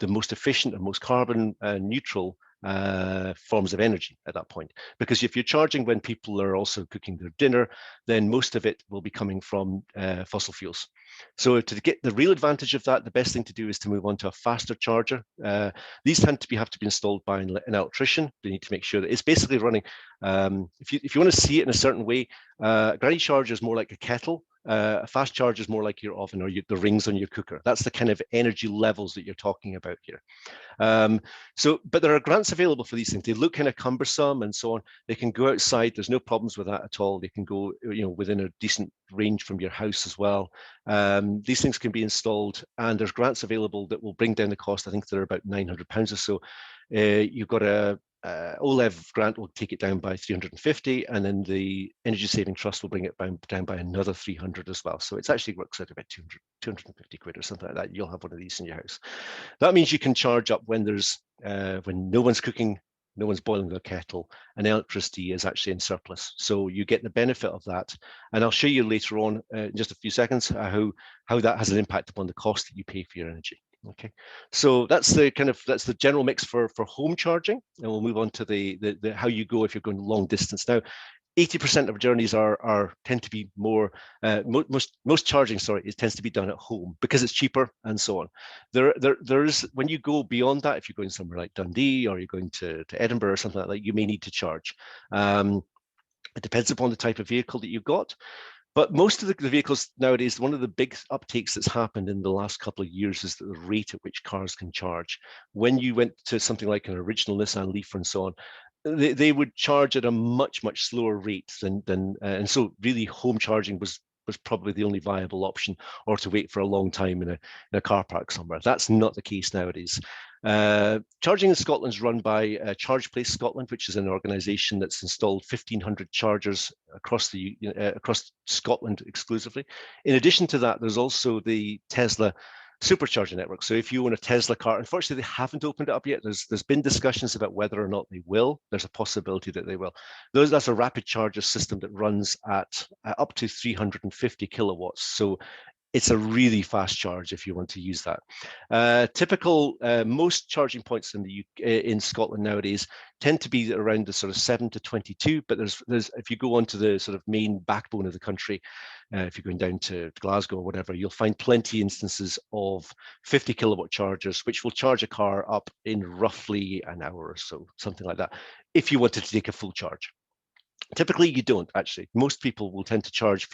Speaker 2: the most efficient and most carbon neutral forms of energy at that point, because if you're charging when people are also cooking their dinner, then most of it will be coming from fossil fuels. So to get the real advantage of that, the best thing to do is to move on to a faster charger. These tend to have to be installed by an electrician. They need to make sure that it's basically running. If you want to see it in a certain way, a granny charger is more like a kettle. A fast charge is more like your oven or the rings on your cooker. That's the kind of energy levels that you're talking about here. But there are grants available for these things. They look kind of cumbersome and so on. They can go outside. There's no problems with that at all. They can go, within a decent range from your house as well. These things can be installed, and there's grants available that will bring down the cost. I think they're about £900 or so. You've got a OLEV grant will take it down by 350, and then the Energy Saving Trust will bring it down by another 300 as well. So it actually works out about 250 quid or something like that. You'll have one of these in your house. That means you can charge up when when no one's cooking, no one's boiling their kettle, and electricity is actually in surplus. So you get the benefit of that. And I'll show you later on, in just a few seconds, how that has an impact upon the cost that you pay for your energy. Okay, so that's the general mix for home charging, and we'll move on to the how you go if you're going long distance. Now, 80% of journeys tend to be more most charging. It tends to be done at home because it's cheaper and so on. There is, when you go beyond that, if you're going somewhere like Dundee or you're going to Edinburgh or something like that, you may need to charge. It depends upon the type of vehicle that you've got. But most of the vehicles nowadays, one of the big uptakes that's happened in the last couple of years is the rate at which cars can charge. When you went to something like an original Nissan Leaf and so on, they would charge at a much slower rate and so really home charging was probably the only viable option, or to wait for a long time in a car park somewhere. That's not the case nowadays. Charging in Scotland is run by Charge Place Scotland, which is an organisation that's installed 1,500 chargers across Scotland exclusively. In addition to that, there's also the Tesla supercharger network. So if you own a Tesla car, unfortunately, they haven't opened it up yet. There's been discussions about whether or not they will. There's a possibility that they will. That's a rapid charger system that runs at up to 350 kilowatts. So it's a really fast charge if you want to use that. Typical, most charging points in Scotland nowadays tend to be around the sort of 7 to 22, but there's if you go onto the sort of main backbone of the country, if you're going down to Glasgow or whatever, you'll find plenty instances of 50 kilowatt chargers, which will charge a car up in roughly an hour or so, something like that, if you wanted to take a full charge. Typically, you don't actually. Most people will tend to charge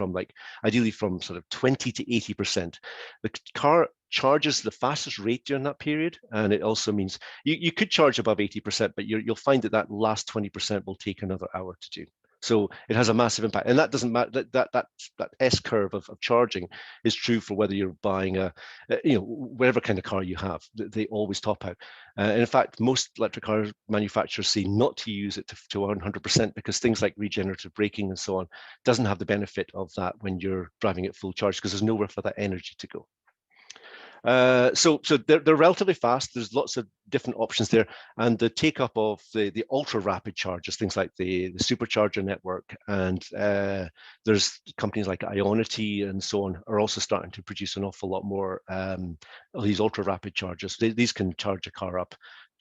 Speaker 2: ideally from sort of 20 to 80%. The car charges the fastest rate during that period, and it also means you could charge above 80%, but you'll find that last 20% will take another hour to do. So it has a massive impact, and that doesn't matter. That S curve of charging is true for whether you're buying whatever kind of car you have. They always top out. And in fact, most electric car manufacturers say not to use it to 100% because things like regenerative braking and so on doesn't have the benefit of that when you're driving at full charge, because there's nowhere for that energy to go. So they're relatively fast. There's lots of different options there, and the take up of the ultra rapid chargers, things like the supercharger network, and there's companies like Ionity and so on are also starting to produce an awful lot more of these ultra rapid chargers. These can charge a car up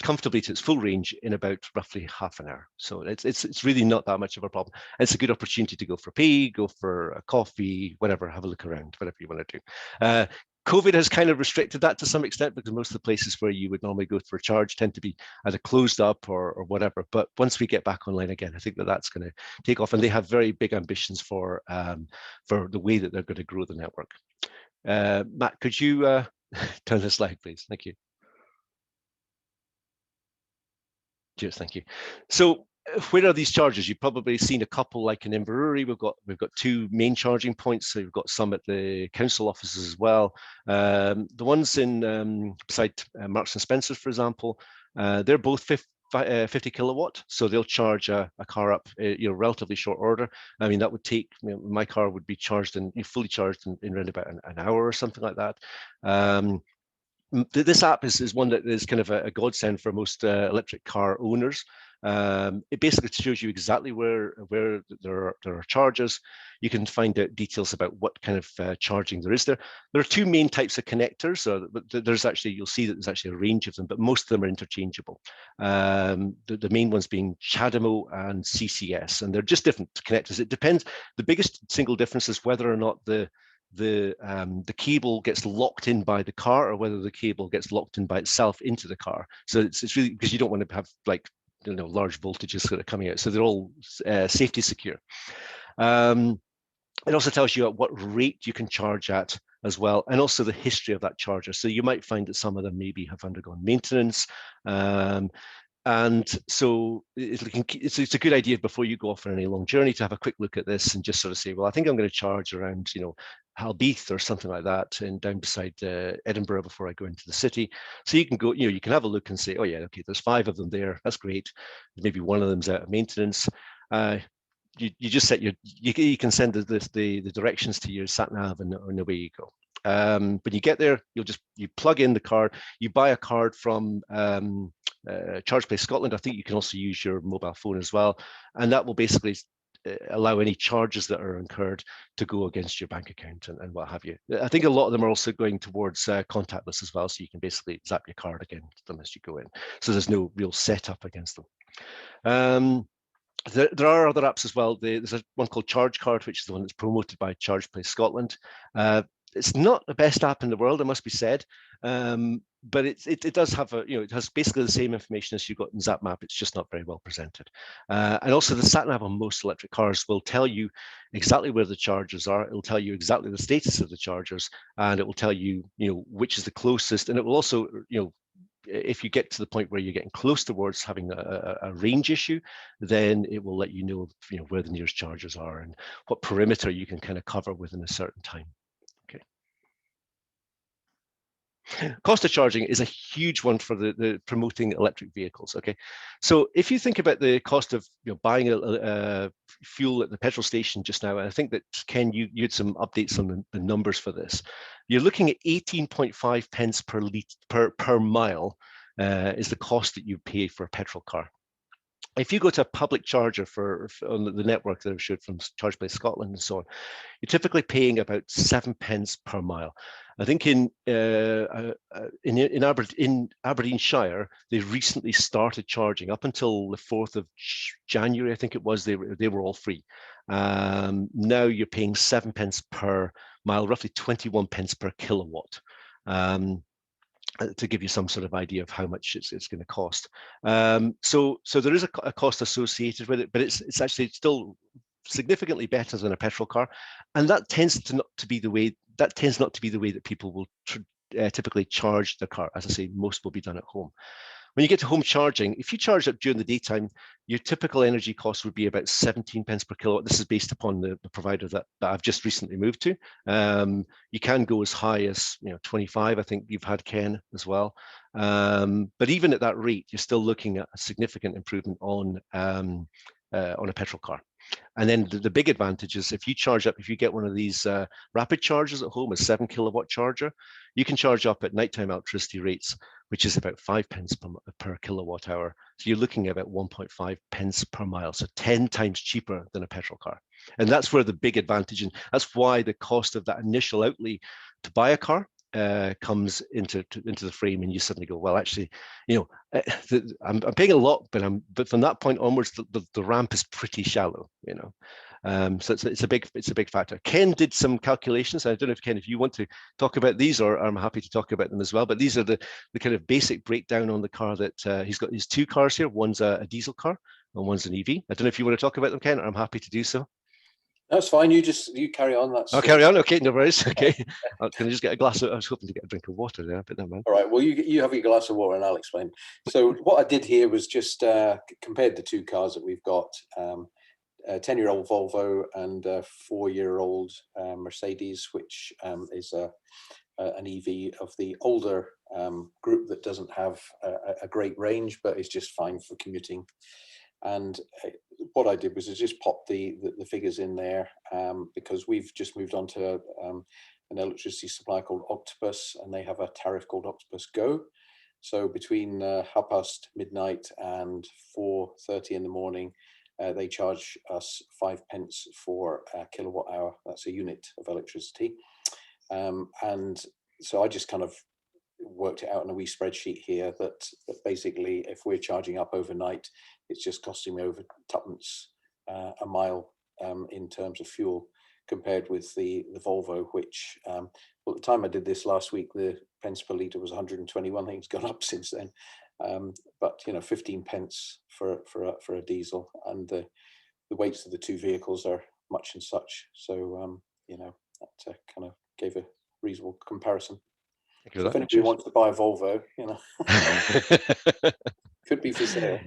Speaker 2: comfortably to its full range in about roughly half an hour. So it's really not that much of a problem. And it's a good opportunity to go for a pee, go for a coffee, whatever, have a look around, whatever you want to do. COVID has kind of restricted that to some extent, because most of the places where you would normally go for a charge tend to be either closed up or whatever. But once we get back online again, I think that that's going to take off, and they have very big ambitions for the way that they're going to grow the network. Matt, could you turn the slide, please? Thank you. Cheers, thank you. So where are these chargers? You've probably seen a couple, like in Inverurie. We've got two main charging points. So we've got some at the council offices as well. The ones in beside Marks and Spencer's, for example, they're both 50 kilowatt, so they'll charge a car up relatively short order. I mean, that would take, my car would be charged and fully charged in around about an hour or something like that. This app is one that is kind of a godsend for most electric car owners. It basically shows you exactly where there are chargers. You can find out details about what kind of charging there is there. There are two main types of connectors. So there's actually, you'll see that there's actually a range of them, but most of them are interchangeable. The main ones being CHAdeMO and CCS, and they're just different connectors. It depends. The biggest single difference is whether or not the cable gets locked in by the car, or whether the cable gets locked in by itself into the car. So it's really, because you don't want to have like large voltages that are coming out. So they're all safety secure. It also tells you at what rate you can charge at as well, and also the history of that charger. So you might find that some of them maybe have undergone maintenance. And so it's a good idea before you go off on any long journey to have a quick look at this and just sort of say, well, I think I'm going to charge around, Halbeath or something like that, and down beside Edinburgh before I go into the city. So you can go, you can have a look and say, oh yeah, okay, there's 5 of them there. That's great. Maybe one of them's out of maintenance. You just set you can send the directions to your sat nav, and away you go. When you get there, you plug in the card. You buy a card from ChargePlace Scotland. I think you can also use your mobile phone as well, and that will basically allow any charges that are incurred to go against your bank account and what have you. I think a lot of them are also going towards contactless as well, so you can basically zap your card against them as you go in. So there's no real setup against them. There are other apps as well. There's one called ChargeCard, which is the one that's promoted by ChargePlace Scotland. It's not the best app in the world, it must be said, but it does have it has basically the same information as you've got in ZapMap. It's just not very well presented. And also the sat nav on most electric cars will tell you exactly where the chargers are. It'll tell you exactly the status of the chargers, and it will tell you, which is the closest. And it will also, if you get to the point where you're getting close towards having a range issue, then it will let you know, where the nearest chargers are and what perimeter you can kind of cover within a certain time. Okay. Cost of charging is a huge one for the promoting electric vehicles. Okay, so if you think about the cost of buying a fuel at the petrol station just now, and I think that Ken, you had some updates on the numbers for this. You're looking at 18.5 pence per mile is the cost that you pay for a petrol car. If you go to a public charger on the network that I've showed from ChargePlace Scotland and so on, you're typically paying about 7 pence per mile. I think in Aberdeenshire, they recently started charging. Up until the 4th of January, I think it was, they were all free. Now you're paying 7 pence per mile, roughly 21 pence per kilowatt. To give you some sort of idea of how much it's going to cost. So there is a cost associated with it, but it's actually still significantly better than a petrol car, and that tends not to be the way that people will typically charge their car. As I say, most will be done at home. When you get to home charging, if you charge up during the daytime, your typical energy cost would be about 17 pence per kilowatt. This is based upon the provider that I've just recently moved to. You can go as high as 25. I think you've had, Ken, as well. But even at that rate, you're still looking at a significant improvement on a petrol car. And then the big advantage is if you get one of these rapid chargers at home, a 7 kilowatt charger, you can charge up at nighttime electricity rates, which is about 5 pence per kilowatt hour. So you're looking at about 1.5 pence per mile, so 10 times cheaper than a petrol car. And that's where the big advantage, and that's why the cost of that initial outlay to buy a car comes into the frame, and you suddenly go, well, actually, you know, I'm paying a lot, but from that point onwards, the ramp is pretty shallow, you know. So it's a big factor. Ken did some calculations. I don't know if Ken, if you want to talk about these, or I'm happy to talk about them as well. But these are the kind of basic breakdown on the car that he's got. His 2 cars here. One's a diesel car and one's an EV. I don't know if you want to talk about them, Ken, or I'm happy to do so.
Speaker 1: That's fine. You carry on.
Speaker 2: I'll carry on. Okay, no worries. Okay, can I just get a glass of? I was hoping to get a drink of water there, but never mind.
Speaker 1: All right. Well, you have your glass of water, and I'll explain. So what I did here was just compared the 2 cars that we've got. A 10-year-old Volvo and a 4-year-old Mercedes, which is an EV of the older group that doesn't have a great range, but is just fine for commuting. And what I did was I just popped the figures in there because we've just moved on to an electricity supplier called Octopus, and they have a tariff called Octopus Go. So between midnight and 4:30 in the morning, they charge us 5p for a kilowatt hour. That's a unit of electricity. And so I just kind of worked it out in a wee spreadsheet here that basically if we're charging up overnight, it's just costing me over 2p a mile in terms of fuel, compared with the Volvo, which well, at the time I did this last week, the pence per litre was 121. I think it's gone up since then. But you know, 15p for a diesel, and the weights of the 2 vehicles are much and such. So you know, that kind of gave a reasonable comparison. So if anybody wants to buy a Volvo, you know, could be for sale.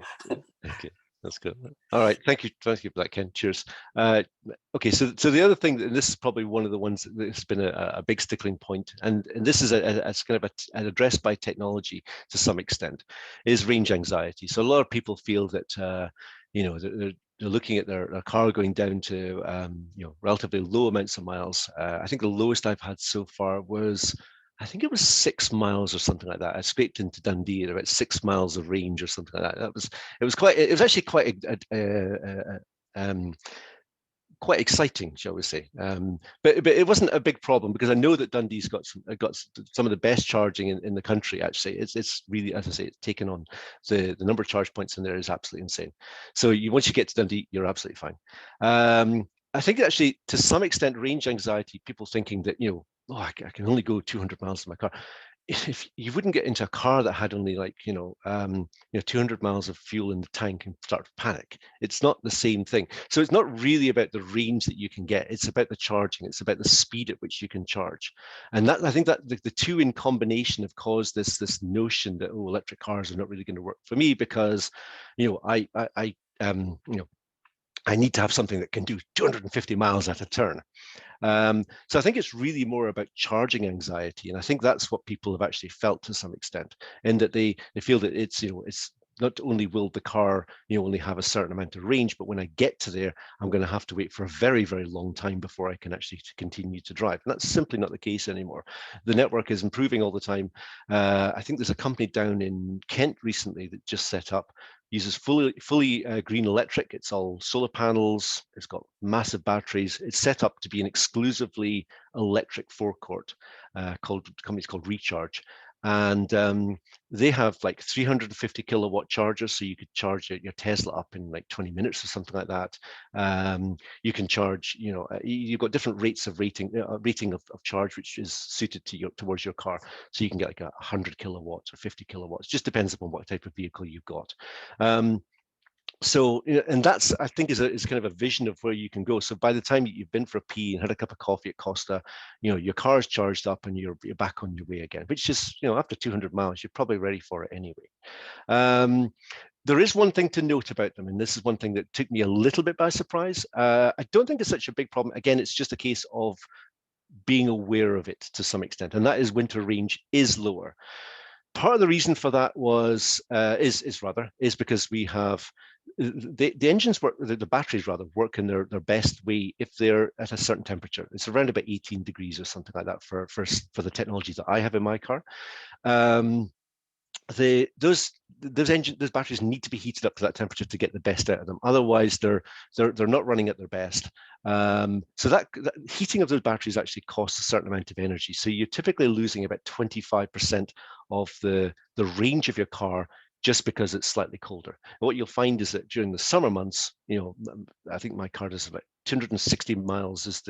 Speaker 2: Okay, that's good. All right, thank you for that, Ken. Cheers. Okay, so the other thing, and this is probably one of the ones that's been a big stickling point, and this is as kind of an addressed by technology to some extent, is range anxiety. So a lot of people feel that you know, they're looking at their car going down to you know, relatively low amounts of miles. I think the lowest I've had so far was, I think it was 6 miles or something like that. I scraped into Dundee at about 6 miles of range or something like that. It was actually quite quite exciting, shall we say? But it wasn't a big problem, because I know that Dundee's got some of the best charging in the country. Actually, it's really, as I say, it's taken on. The number of charge points in there is absolutely insane. So once you get to Dundee, you're absolutely fine. I think actually, to some extent, range anxiety, people thinking that, you know, oh, I can only go 200 miles in my car. If you wouldn't get into a car that had only, like, you know, 200 miles of fuel in the tank and start to panic. It's not the same thing. So it's not really about the range that you can get. It's about the charging. It's about the speed at which you can charge. And that, I think that the 2 in combination have caused this notion that, oh, electric cars are not really going to work for me, because, you know, I you know, I need to have something that can do 250 miles at a turn. So I think it's really more about charging anxiety, and I think that's what people have actually felt to some extent, in that they feel that it's, you know, it's not only will the car, you know, only have a certain amount of range, but when I get to there, I'm going to have to wait for a very, very long time before I can actually continue to drive. And that's simply not the case anymore. The network is improving all the time. I think there's a company down in Kent recently that just set up, uses fully green electric. It's all solar panels. It's got massive batteries. It's set up to be an exclusively electric forecourt. The company's called Recharge. And they have like 350 kilowatt chargers, so you could charge your Tesla up in like 20 minutes or something like that. You can charge, you know, you've got different rates of rating of charge, which is suited to towards your car. So you can get like 100 kilowatts or 50 kilowatts, just depends upon what type of vehicle you've got. So, and that's, I think, is kind of a vision of where you can go. So by the time you've been for a pee and had a cup of coffee at Costa, you know, your car's charged up and you're back on your way again, which is, you know, after 200 miles, you're probably ready for it anyway. There is one thing to note about them, and this is one thing that took me a little bit by surprise. I don't think it's such a big problem. Again, it's just a case of being aware of it to some extent, and that is winter range is lower. Part of the reason for that is because we have the engines work, the batteries rather work in their best way if they're at a certain temperature. It's around about 18 degrees or something like that for the technology that I have in my car. those batteries need to be heated up to that temperature to get the best out of them. Otherwise, they're not running at their best. So that heating of those batteries actually costs a certain amount of energy. So you're typically losing about 25% of the range of your car just because it's slightly colder. And what you'll find is that during the summer months, I think my car does about 260 miles is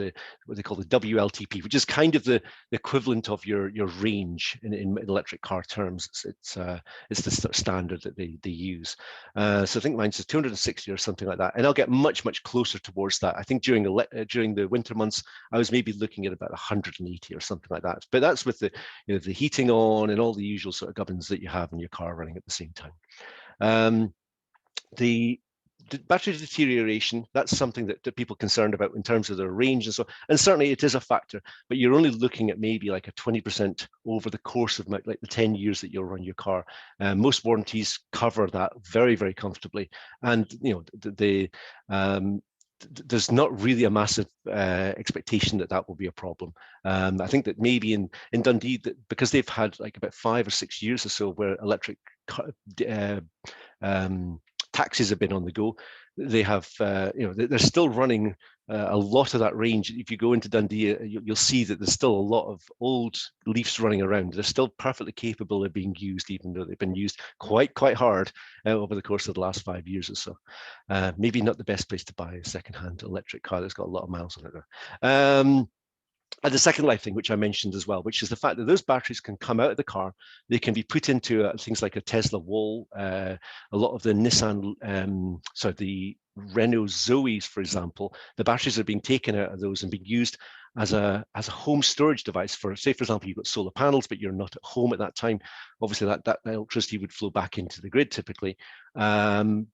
Speaker 2: what they call the WLTP, which is kind of the equivalent of your range in electric car terms. It's the sort of standard that they use. So I think mine's is 260 or something like that, and I'll get much closer towards that. I think during the winter months, I was maybe looking at about 180 or something like that. But that's with the the heating on and all the usual sort of gubbins that you have in your car running at the same time. The battery deterioration, that's something that people are concerned about in terms of their range and so on. And certainly it is a factor, but you're only looking at maybe like a 20% over the course of like the 10 years that you'll run your car. Most warranties cover that very comfortably. And there's not really a massive expectation that will be a problem. I think that maybe in Dundee, because they've had like about 5 or 6 years or so where electric taxis have been on the go, they have they're still running a lot of that range. If you go into Dundee, you'll see that there's still a lot of old Leafs running around. They're still perfectly capable of being used, even though they've been used quite hard over the course of the last 5 years or so. Maybe not the best place to buy a second-hand electric car that's got a lot of miles on it there. And the second life thing, which I mentioned as well, which is the fact that those batteries can come out of the car. They can be put into things like a Tesla wall. A lot of the the Renault Zoes, for example, the batteries are being taken out of those and being used as a home storage device for, say, for example, you've got solar panels, but you're not at home at that time. Obviously, that electricity would flow back into the grid typically, and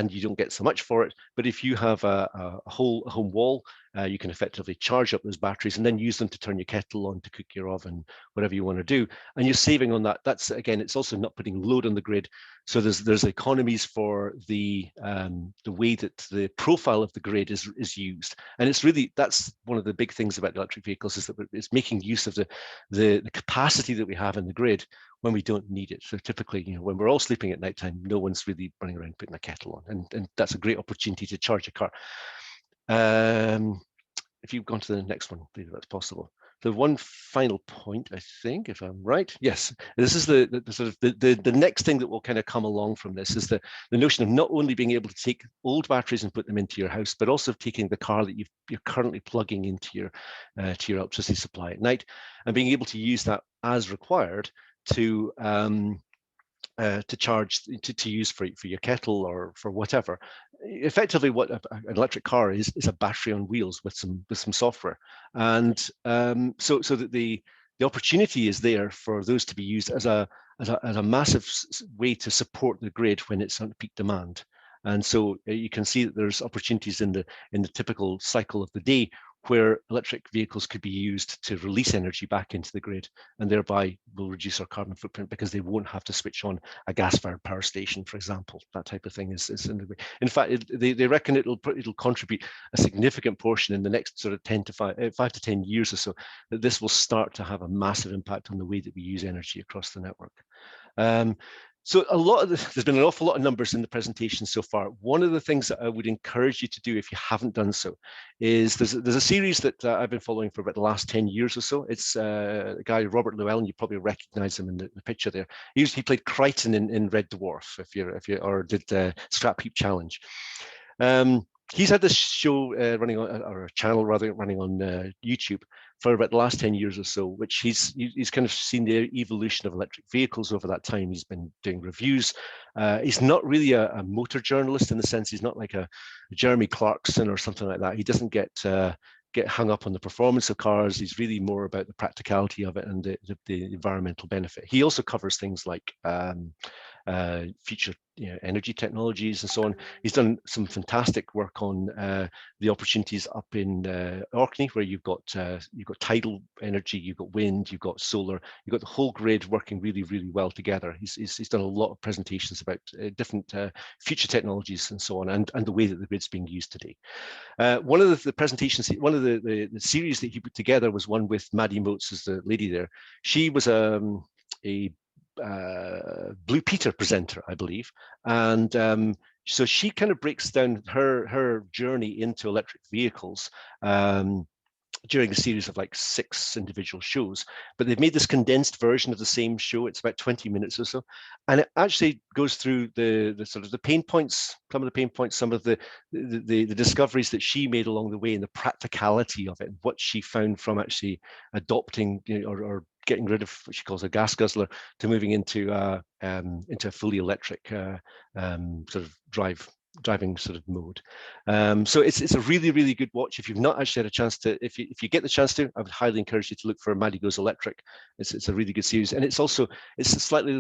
Speaker 2: you don't get so much for it. But if you have a home wall, you can effectively charge up those batteries and then use them to turn your kettle on, to cook your oven, whatever you want to do. And you're saving on that. That's, again, it's also not putting load on the grid. So there's economies for the way that the profile of the grid is used. And it's really, that's one of the big things about electric vehicles, is that it's making use of the capacity that we have in the grid when we don't need it. So typically, when we're all sleeping at nighttime, no one's really running around putting a kettle on, and that's a great opportunity to charge a car. If you've gone to the next one, please, that's possible. So one final point, I think, if I'm right, yes, this is the sort of the next thing that will kind of come along from this, is the notion of not only being able to take old batteries and put them into your house, but also taking the car that you're currently plugging into your electricity supply at night, and being able to use that as required to charge, to use for your kettle or for whatever. Effectively, what an electric car is a battery on wheels with some software, and so that the opportunity is there for those to be used as a massive way to support the grid when it's on peak demand. And so you can see that there's opportunities in the typical cycle of the day where electric vehicles could be used to release energy back into the grid, and thereby will reduce our carbon footprint, because they won't have to switch on a gas-fired power station, for example. That type of thing is in the way. In fact, they reckon it'll contribute a significant portion in the next sort of 5 to 10 years or so, that this will start to have a massive impact on the way that we use energy across the network. So there's been an awful lot of numbers in the presentation so far. One of the things that I would encourage you to do, if you haven't done so, is there's a series that I've been following for about the last 10 years or so. It's a guy, Robert Llewellyn. You probably recognize him in the picture there. He played Crichton in Red Dwarf, or did Scrap Heap Challenge. He's had this show running on, or a channel rather, running on YouTube for about the last 10 years or so, which he's kind of seen the evolution of electric vehicles over that time. He's been doing reviews. He's not really a motor journalist, in the sense he's not like a Jeremy Clarkson or something like that. He doesn't get hung up on the performance of cars. He's really more about the practicality of it and the environmental benefit. He also covers things like future energy technologies and so on. He's done some fantastic work on the opportunities up in Orkney, where you've got tidal energy, you've got wind, you've got solar, you've got the whole grid working really well together. He's done a lot of presentations about different future technologies and so on, and the way that the grid's being used today. One of the presentations, one of the series that he put together was one with Maddie Moats, as the lady there. She was a Blue Peter presenter, I believe, and so she kind of breaks down her journey into electric vehicles during a series of like 6 individual shows, but they've made this condensed version of the same show. It's about 20 minutes or so, and it actually goes through the sort of the pain points, some of the pain points, some of the discoveries that she made along the way, and the practicality of it, and what she found from actually adopting, you know, or getting rid of what she calls a gas guzzler to moving into a fully electric sort of driving sort of mode. So it's a really, really good watch. If you've not actually had a chance to, if you get the chance to, I would highly encourage you to look for Maddie Goes Electric. It's a really good series, and it's also, it's slightly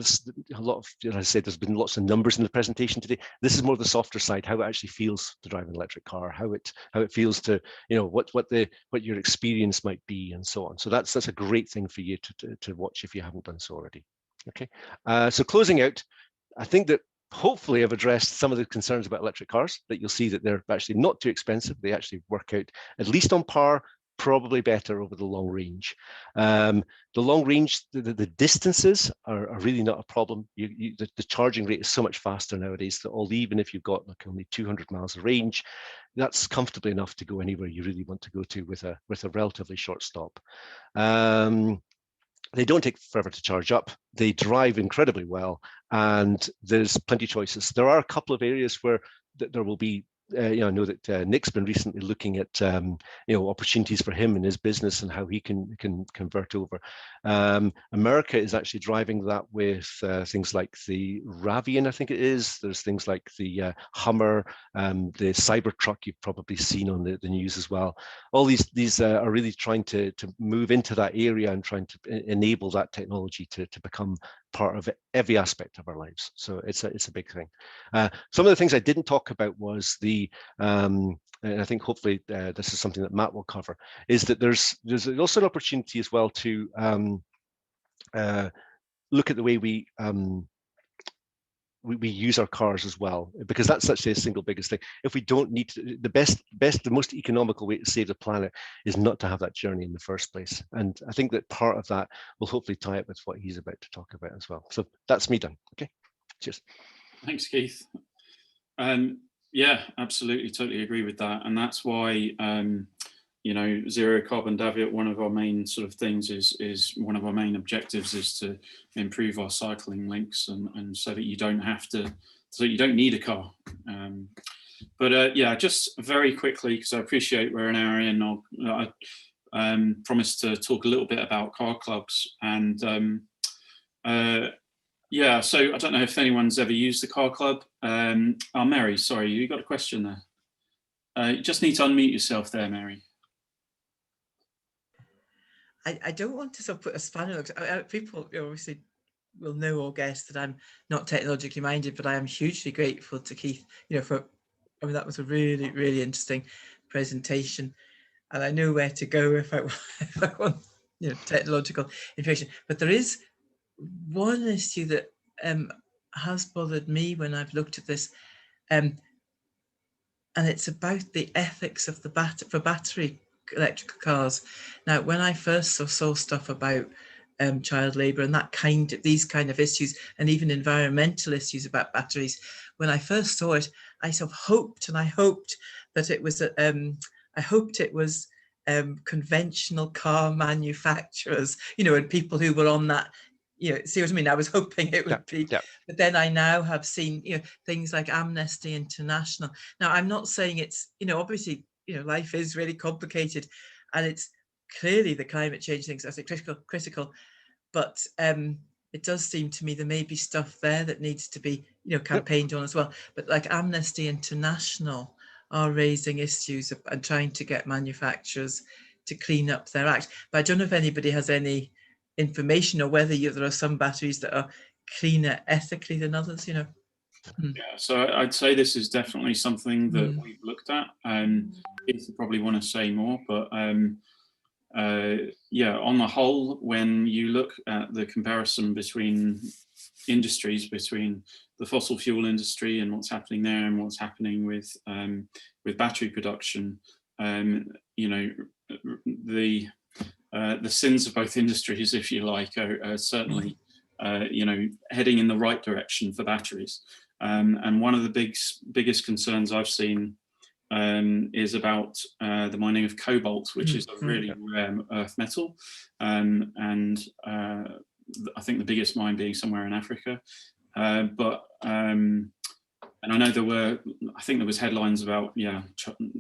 Speaker 2: a lot of, as I said, there's been lots of numbers in the presentation today. This is more the softer side, how it actually feels to drive an electric car, how it feels to, you know, what your experience might be, and so on. So that's a great thing for you to watch if you haven't done so already. Okay, so closing out, I think that hopefully I've addressed some of the concerns about electric cars, that you'll see that they're actually not too expensive. They actually work out at least on par, probably better over the long range. The long range, the distances are really not a problem. The charging rate is so much faster nowadays that even if you've got like only 200 miles of range, that's comfortably enough to go anywhere you really want to go to with a relatively short stop. They don't take forever to charge up. They drive incredibly well, and there's plenty of choices. There are a couple of areas where there will be, you know, I know that Nick's been recently looking at, you know, opportunities for him in his business and how he can convert over. America is actually driving that with things like the Rivian, I think it is. There's things like the Hummer, the Cybertruck you've probably seen on the news as well. All these are really trying to move into that area and trying to enable that technology to become part of every aspect of our lives. So it's a big thing. Some of the things I didn't talk about was and I think hopefully this is something that Matt will cover, is that there's also an opportunity as well to look at the way we use our cars as well, because that's actually the single biggest thing. If we don't need to, the most economical way to save the planet is not to have that journey in the first place. And I think that part of that will hopefully tie up with what he's about to talk about as well. So that's me done. Okay, cheers.
Speaker 3: Thanks, Keith. Yeah, absolutely, totally agree with that. And that's why, you know, Zero Carbon Daviot, one of our main sort of things is one of our main objectives is to improve our cycling links, and so that you don't have to, so you don't need a car. But yeah, just very quickly, because I appreciate we're an hour in, I promised to talk a little bit about car clubs. And yeah, so I don't know if anyone's ever used the car club. Oh, Mary, sorry, you got a question there. You just need to unmute yourself there, Mary.
Speaker 4: I don't want to sort of put a spanner. People obviously will know or guess that I'm not technologically minded, but I am hugely grateful to Keith, you know, I mean, that was a really, really interesting presentation, and I know where to go if I want, you know, technological information. But there is one issue that has bothered me when I've looked at this, and it's about the ethics of the battery electrical cars. Now, when I first saw stuff about child labour and these kind of issues, and even environmental issues about batteries, when I first saw it, I sort of hoped that it was conventional car manufacturers, you know, and people who were on that, you know, see what I mean? I was hoping it would be, but then I now have seen, you know, things like Amnesty International. Now, I'm not saying it's, you know, obviously, you know, life is really complicated, and it's clearly the climate change things as critical, but it does seem to me there may be stuff there that needs to be, you know, campaigned on as well. But like Amnesty International are raising issues and trying to get manufacturers to clean up their act. But I don't know if anybody has any information or whether there are some batteries that are cleaner ethically than others, you know.
Speaker 3: Yeah, so I'd say this is definitely something that we've looked at. Keith probably want to say more, but yeah, on the whole, when you look at the comparison between industries, between the fossil fuel industry and what's happening there and what's happening with battery production, you know, the sins of both industries, if you like, are certainly you know, heading in the right direction for batteries. And one of the biggest concerns I've seen is about the mining of cobalt, which is a really rare earth metal, and I think the biggest mine being somewhere in Africa. And I know I think there was headlines about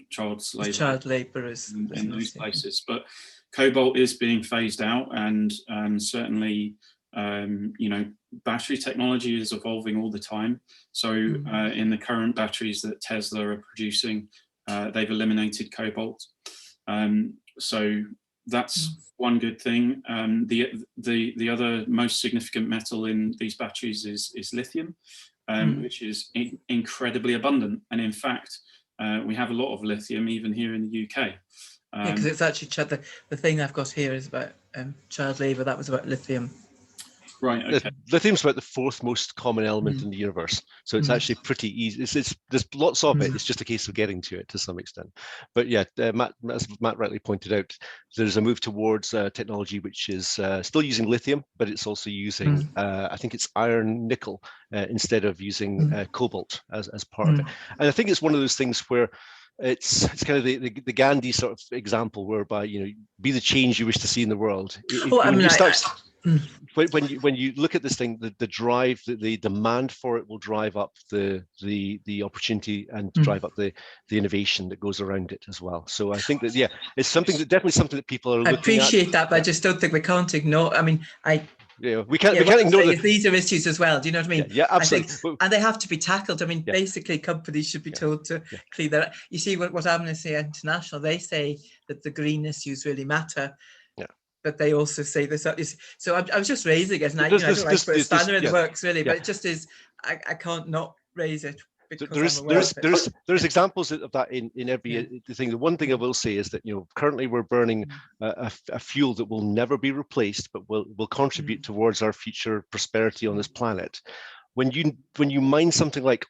Speaker 3: child labourers in those places, but cobalt is being phased out, and certainly you know, battery technology is evolving all the time. So in the current batteries that Tesla are producing, they've eliminated cobalt. So that's one good thing. The other most significant metal in these batteries is lithium, which is incredibly abundant. And in fact, we have a lot of lithium even here in the UK.
Speaker 4: Yeah, because it's actually the thing I've got here is about child labour. That was about lithium.
Speaker 3: Right. Okay.
Speaker 2: Lithium's about the 4th most common element in the universe, so it's actually pretty easy. There's lots of it. It's just a case of getting to it to some extent. But yeah, as Matt rightly pointed out, there's a move towards technology which is still using lithium, but it's also using I think it's iron nickel instead of using cobalt as part of it. And I think it's one of those things where it's kind of the Gandhi sort of example, whereby, you know, be the change you wish to see in the world. When you look at this thing, the drive, the demand for it will drive up the opportunity and drive up the innovation that goes around it as well. So I think that, yeah, it's definitely something that people are looking at.
Speaker 4: I appreciate that, but I just don't think we can't ignore. I mean,
Speaker 2: we can't ignore
Speaker 4: these are issues as well. Do you know what I mean?
Speaker 2: Yeah, absolutely.
Speaker 4: I think, and they have to be tackled. I mean, basically, companies should be told to clean their. You see, what Amnesty International, they say that the green issues really matter. But they also say this. So I was just raising it, and I don't like to put a spanner in the works, really, but it just is. I can't not raise it.
Speaker 2: There's examples of that in every thing. The one thing I will say is that, you know, currently we're burning a fuel that will never be replaced, but will contribute towards our future prosperity on this planet. When you mine something like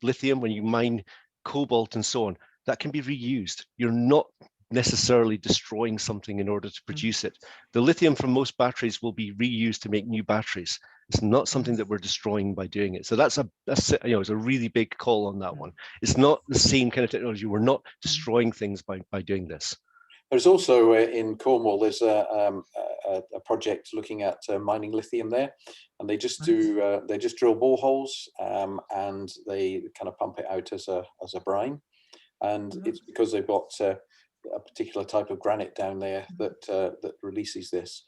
Speaker 2: lithium, when you mine cobalt and so on, that can be reused. You're not necessarily destroying something in order to produce it. The lithium from most batteries will be reused to make new batteries. It's not something that we're destroying by doing it. So that's it's a really big call on that one. It's not the same kind of technology. We're not destroying things by doing this.
Speaker 1: There's also in Cornwall, there's a project looking at mining lithium there, and they just do they just drill boreholes and they kind of pump it out as a brine, and it's because they've got a particular type of granite down there that releases this,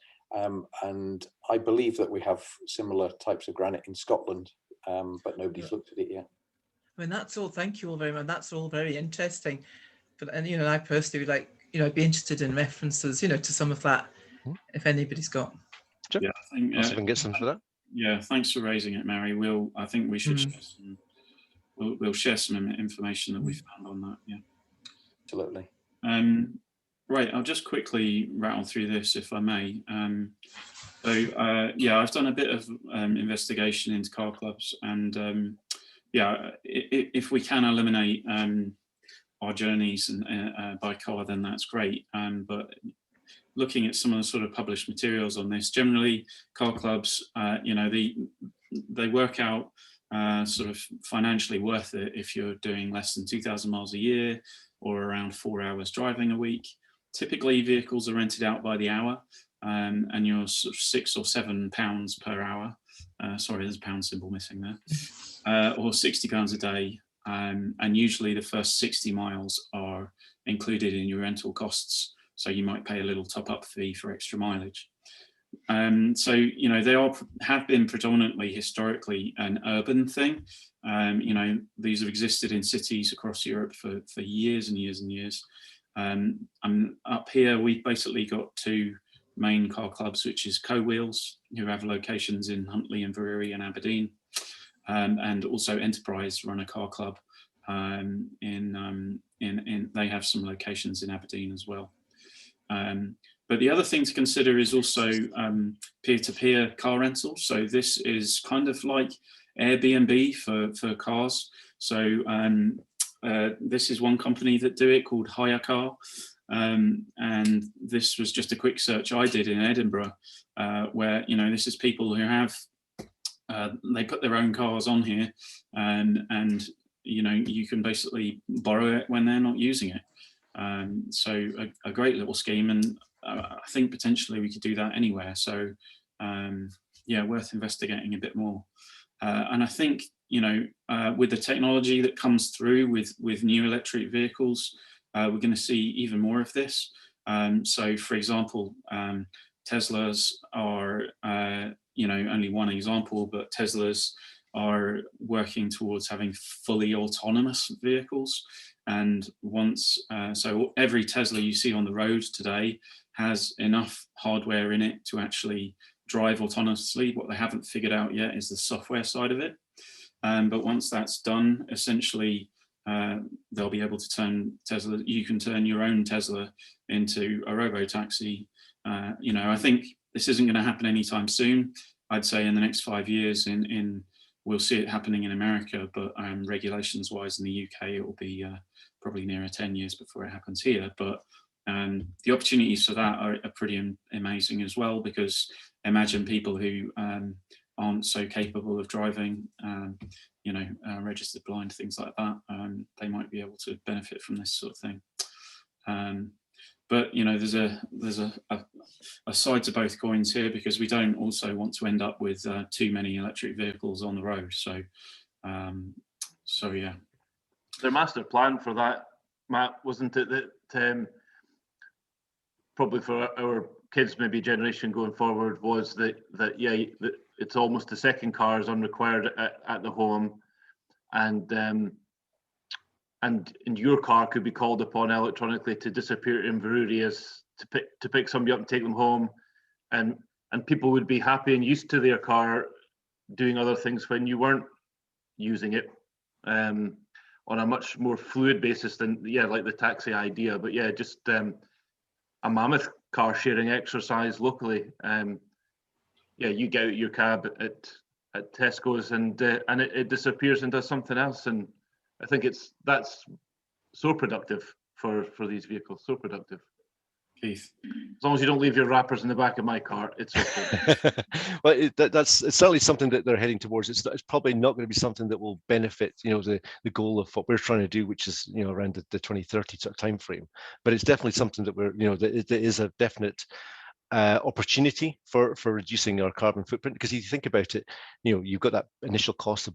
Speaker 1: and I believe that we have similar types of granite in Scotland, but nobody's looked at it yet.
Speaker 4: I mean, that's all. Thank you all very much. That's all very interesting. But you know, I personally would like, you know, I'd be interested in references, you know, to some of that if anybody's got.
Speaker 2: Sure. Yeah, I think I can get some for that.
Speaker 3: Yeah, thanks for raising it, Mary. I think we should share some. We'll share some information that we found on that. Yeah,
Speaker 1: absolutely.
Speaker 3: Right, I'll just quickly rattle through this if I may. Yeah, I've done a bit of investigation into car clubs, and yeah, if we can eliminate our journeys by car, then that's great. But looking at some of the sort of published materials on this, generally car clubs, you know, they work out sort of financially worth it if you're doing less than 2,000 miles a year, or around 4 hours driving a week. Typically, vehicles are rented out by the hour, and you're sort of £6 or £7 per hour. Sorry, there's a pound symbol missing there. Or £60 a day, and usually the first 60 miles are included in your rental costs. So you might pay a little top-up fee for extra mileage. So, you know, they have been predominantly historically an urban thing. You know, these have existed in cities across Europe for years and years and years. Up here, we've basically got two main car clubs, which is Co-Wheels, who have locations in Huntly, Inverary and Aberdeen, and also Enterprise run a car club. They have some locations in Aberdeen as well. But the other thing to consider is also peer-to-peer car rental. So this is kind of like Airbnb for cars. So this is one company that do it, called HireCar. And this was just a quick search I did in Edinburgh, where, you know, this is people who have, they put their own cars on here, and you know, you can basically borrow it when they're not using it. So a great little scheme, and I think potentially we could do that anywhere. So yeah, worth investigating a bit more. And I think, you know, with the technology that comes through with new electric vehicles, we're going to see even more of this. So, for example, Teslas are, you know, only one example, but Teslas are working towards having fully autonomous vehicles. And once, so every Tesla you see on the road today has enough hardware in it to actually drive autonomously. What they haven't figured out yet is the software side of it. But once that's done, essentially, they'll be able to turn Tesla, you can turn your own Tesla into a robo-taxi. You know, I think this isn't going to happen anytime soon. I'd say in the next 5 years, we'll see it happening in America, but regulations wise in the UK, it will be probably nearer 10 years before it happens here. But the opportunities for that are pretty amazing as well, because imagine people who aren't so capable of driving, you know, registered blind, things like that. They might be able to benefit from this sort of thing. But you know, there's a side to both coins here, because we don't also want to end up with too many electric vehicles on the road. So, so yeah.
Speaker 5: Their master plan for that, Matt, wasn't it that probably for our kids, maybe generation going forward, was that yeah, that it's almost the second car is unrequired at the home, and your car could be called upon electronically to disappear in rural areas to pick somebody up and take them home, and people would be happy and used to their car doing other things when you weren't using it, on a much more fluid basis than, yeah, like the taxi idea. But yeah, just a mammoth car sharing exercise locally. Yeah, you get out your cab at Tesco's and it disappears and does something else. And I think that's so productive for these vehicles, so productive.
Speaker 3: Keith.
Speaker 5: As long as you don't leave your wrappers in the back of my car, it's okay.
Speaker 2: Well, it's certainly something that they're heading towards. It's probably not going to be something that will benefit, you know, the goal of what we're trying to do, which is, you know, around the 2030 sort of time frame. But it's definitely something that we're, you know, there is a definite opportunity for reducing our carbon footprint, because if you think about it, you know, you've got that initial cost of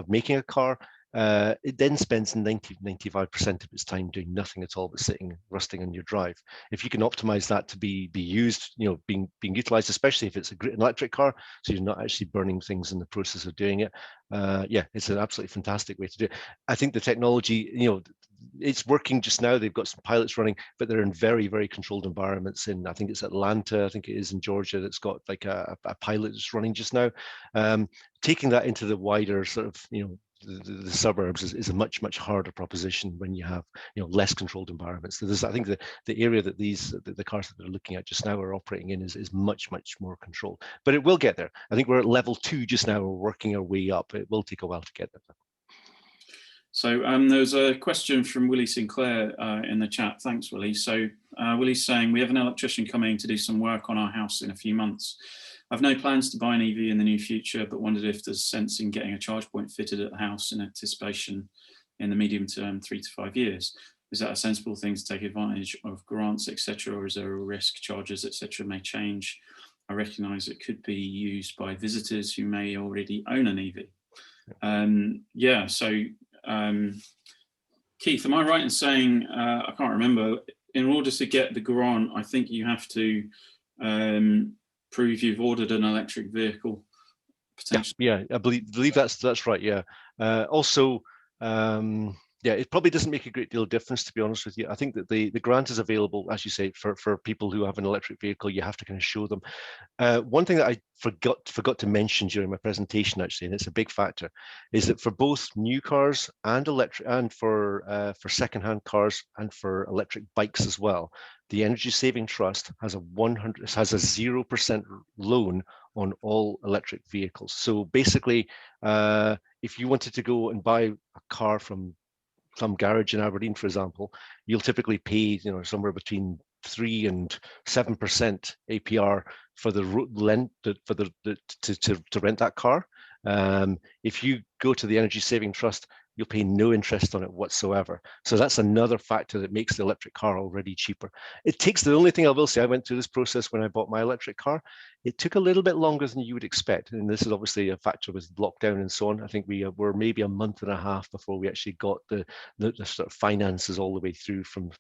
Speaker 2: making a car. It then spends 95% of its time doing nothing at all but sitting rusting on your drive. If you can optimize that to be used, you know, being utilized, especially if it's an electric car, so you're not actually burning things in the process of doing it. Yeah, it's an absolutely fantastic way to do it. I think the technology, you know, it's working just now. They've got some pilots running, but they're in very, very controlled environments. I think it's Atlanta, I think it is in Georgia, that's got like a pilot that's running just now. Taking that into the wider sort of, you know, the suburbs is a much harder proposition when you have, you know, less controlled environments. So I think the area that the cars that they're looking at just now are operating in is much more controlled. But it will get there. I think we're at level 2 just now. We're working our way up. It will take a while to get there.
Speaker 3: So there's a question from Willie Sinclair in the chat. Thanks, Willie. So Willie's saying, we have an electrician coming to do some work on our house in a few months. I've no plans to buy an EV in the near future, but wondered if there's sense in getting a charge point fitted at the house in anticipation in the medium term, 3 to 5 years. Is that a sensible thing to take advantage of grants, etc., or is there a risk charges, etc., may change? I recognise it could be used by visitors who may already own an EV. Yeah, so Keith, am I right in saying, I can't remember, in order to get the grant, I think you have to prove you've ordered an electric vehicle potentially?
Speaker 2: Yeah, I believe that's right. Yeah. Also, yeah, it probably doesn't make a great deal of difference, to be honest with you. I think that the grant is available, as you say, for people who have an electric vehicle. You have to kind of show them. One thing that I forgot to mention during my presentation, actually, and it's a big factor, is that for both new cars and electric, and for secondhand cars and for electric bikes as well, the Energy Saving Trust has a 0% loan on all electric vehicles. So basically, if you wanted to go and buy a car from some garage in Aberdeen, for example, you'll typically pay, you know, somewhere between 3 and 7% APR for the rent to rent that car. If you go to the Energy Saving Trust, you'll pay no interest on it whatsoever. So that's another factor that makes the electric car already cheaper. It takes, the only thing I will say, I went through this process when I bought my electric car. It took a little bit longer than you would expect. And this is obviously a factor with lockdown and so on. I think we were maybe a month and a half before we actually got the sort of finances all the way through from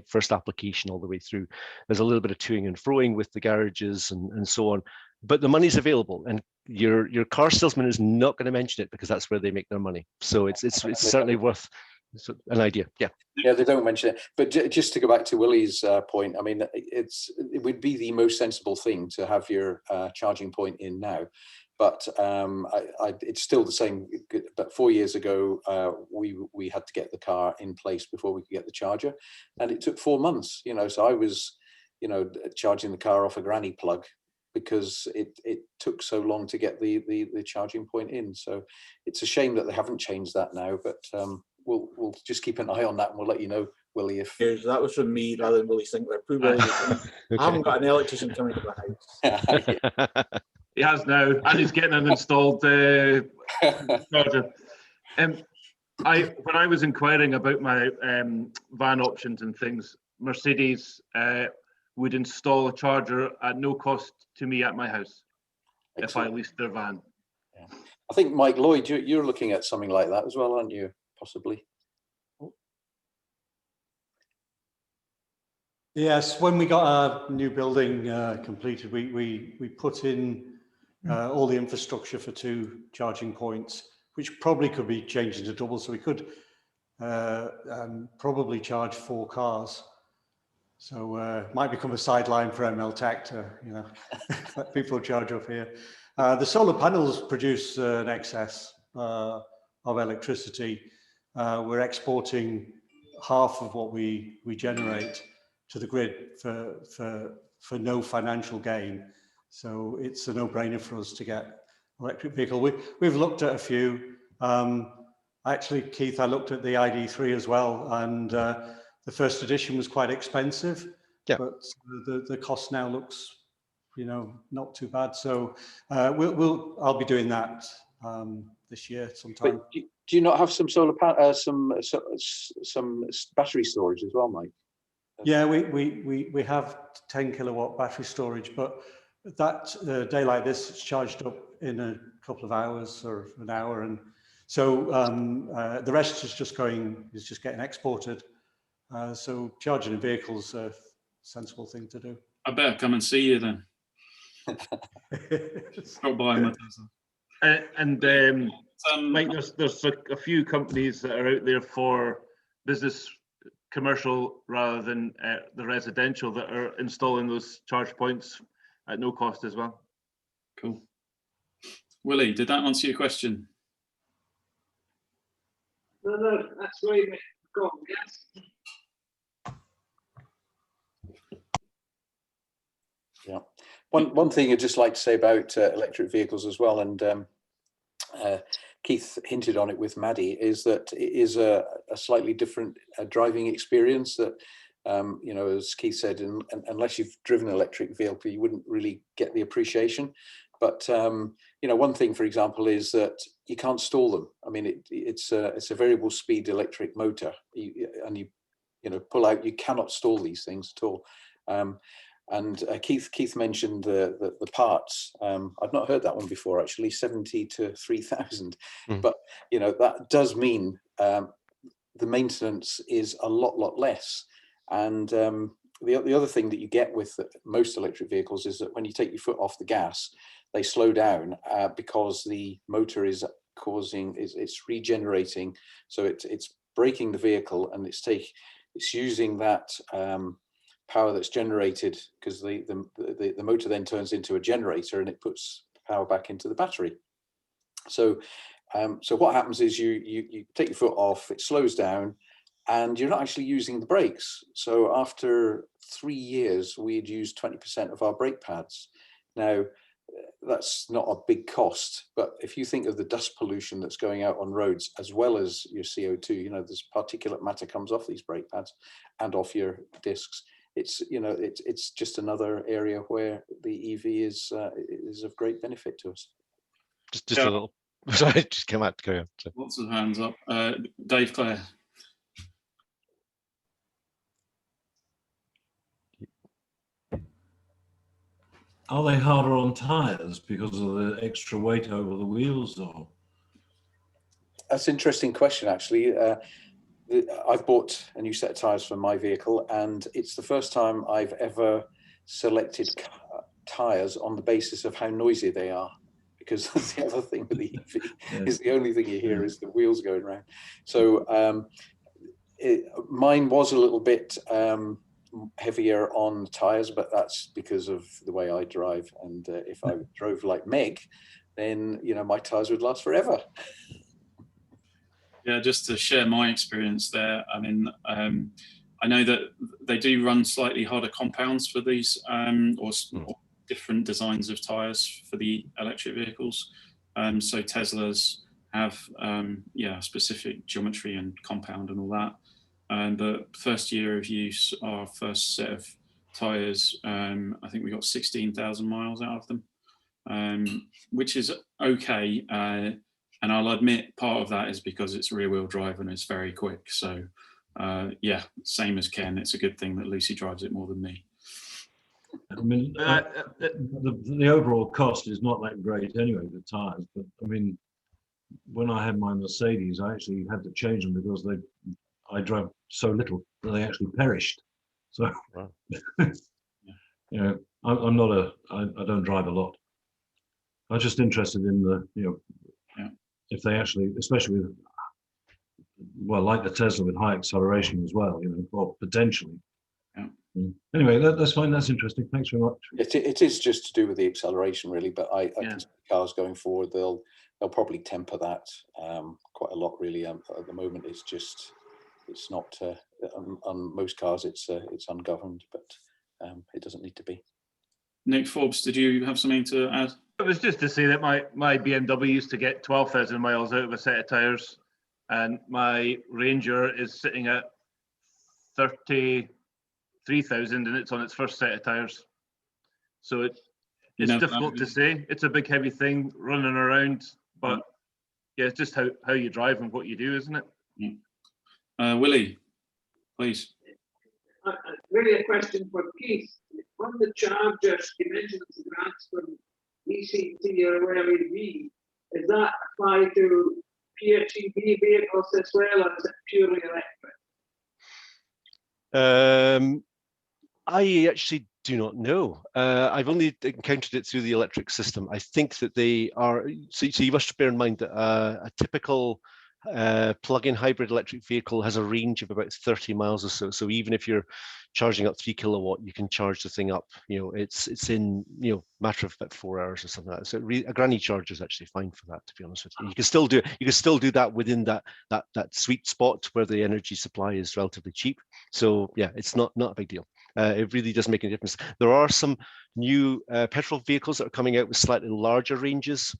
Speaker 2: first application all the way through. There's a little bit of toing and froing with the garages and so on. But the money's available, and your car salesman is not going to mention it because that's where they make their money. So it's certainly worth an idea. Yeah,
Speaker 1: they don't mention it. But just to go back to Willie's point, I mean, it would be the most sensible thing to have your charging point in now. But it's still the same. But 4 years ago, we had to get the car in place before we could get the charger, and it took 4 months. You know, so I was, you know, charging the car off a granny plug, because it took so long to get the charging point in. So it's a shame that they haven't changed that now, but we'll just keep an eye on that, and we'll let you know, Willie, if...
Speaker 6: That was from me rather than Willie Sinclair.
Speaker 2: Okay.
Speaker 6: I haven't got an electrician coming to my house.
Speaker 5: He has now, and he's getting an installed charger. When I was inquiring about my van options and things, Mercedes would install a charger at no cost to me at my house. Excellent. If I leased their van.
Speaker 1: Yeah. I think, Mike Lloyd, you're looking at something like that as well, aren't you? Possibly.
Speaker 7: Yes, when we got our new building completed, we put in all the infrastructure for 2 charging points, which probably could be changed into double, so we could probably charge 4 cars. So it might become a sideline for ML Tech to, you know, let people charge up here. The solar panels produce an excess of electricity. We're exporting half of what we generate to the grid for no financial gain. So it's a no-brainer for us to get electric vehicle. We've looked at a few. Actually, Keith, I looked at the ID3 as well, and the first edition was quite expensive, but the cost now looks, you know, not too bad. So I'll be doing that this year sometime.
Speaker 1: But do you not have some solar some battery storage as well, Mike?
Speaker 7: Yeah, we have 10 kilowatt battery storage, but that day like this, it's charged up in a couple of hours or an hour, and so the rest is just getting exported. So charging in vehicles is a sensible thing to do.
Speaker 3: I better come and see you then. Stop by my
Speaker 5: and Mike, there's a few companies that are out there for business, commercial rather than the residential, that are installing those charge points at no cost as well.
Speaker 3: Cool. Willie, did that answer your question?
Speaker 8: No, that's great. Go on, yes.
Speaker 1: Yeah. One thing I'd just like to say about electric vehicles as well, and Keith hinted on it with Maddie, is that it is a slightly different driving experience that, you know, as Keith said, unless you've driven an electric vehicle, you wouldn't really get the appreciation. But, you know, one thing, for example, is that you can't stall them. I mean, it's a variable speed electric motor, and you know, pull out, you cannot stall these things at all. And Keith mentioned the parts. I've not heard that one before, actually, 70 to 3,000. But, you know, that does mean the maintenance is a lot less. And the other thing that you get with most electric vehicles is that when you take your foot off the gas, they slow down because the motor is it's regenerating. So it's braking the vehicle, and it's using that power that's generated, because the motor then turns into a generator, and it puts power back into the battery. So what happens is you take your foot off, it slows down, and you're not actually using the brakes. So after 3 years, we had used 20% of our brake pads. Now, that's not a big cost. But if you think of the dust pollution that's going out on roads, as well as your CO2, you know, this particulate matter comes off these brake pads and off your discs. It's, you know, it's just another area where the EV is of great benefit to us.
Speaker 2: Just a little. Sorry, just came out to carry on. So.
Speaker 3: Lots of hands up. Dave Clare.
Speaker 9: Are they harder on tyres because of the extra weight over the wheels, or?
Speaker 1: That's an interesting question, actually. I've bought a new set of tyres for my vehicle, and it's the first time I've ever selected tyres on the basis of how noisy they are, because that's the other thing with the EV is the only thing you hear is the wheels going around. So mine was a little bit heavier on tyres, but that's because of the way I drive. And if I drove like Meg, then, you know, my tyres would last forever.
Speaker 3: Yeah, just to share my experience there. I mean, I know that they do run slightly harder compounds for these or different designs of tyres for the electric vehicles. So Teslas have specific geometry and compound and all that. But first year of use, our first set of tyres, I think we got 16,000 miles out of them, which is okay. And I'll admit part of that is because it's rear-wheel drive and it's very quick. So yeah, same as Ken, it's a good thing that Lucy drives it more than me.
Speaker 9: I mean, the overall cost is not that great anyway, the tyres. But I mean, when I had my Mercedes, I actually had to change them because I drove so little that they actually perished. So, wow. You know, I'm not I don't drive a lot. I'm just interested in the, you know, if they actually, especially with, well, like the Tesla with high acceleration as well, you know, or potentially. Yeah. Anyway, that's fine. That's interesting. Thanks very much.
Speaker 1: It is just to do with the acceleration, really. But I can see cars going forward, they'll probably temper that quite a lot, really. At the moment, it's not on most cars. It's ungoverned, but it doesn't need to be.
Speaker 3: Nick Forbes, did you have something to add?
Speaker 5: It was just to say that my BMW used to get 12,000 miles out of a set of tyres, and my Ranger is sitting at 33,000 and it's on its first set of tyres. So it's difficult to say. It's a big heavy thing running around, but yeah, it's just how you drive and what you do, isn't it?
Speaker 3: Willie, please.
Speaker 8: Really a question for Keith. On the chargers, you mentioned the grants from ECT or whatever it be. Does that apply to PHEV vehicles as well, or is it purely electric?
Speaker 2: I actually do not know. I've only encountered it through the electric system. I think that they are, so you must bear in mind that a typical plug-in hybrid electric vehicle has a range of about 30 miles or so. So even if you're charging up 3 kilowatt, you can charge the thing up. You know, it's in, you know, matter of about 4 hours or something like that. So a granny charger is actually fine for that, to be honest with you. You can still do that within that sweet spot where the energy supply is relatively cheap. So yeah, it's not a big deal. It really doesn't make any difference. There are some new petrol vehicles that are coming out with slightly larger ranges.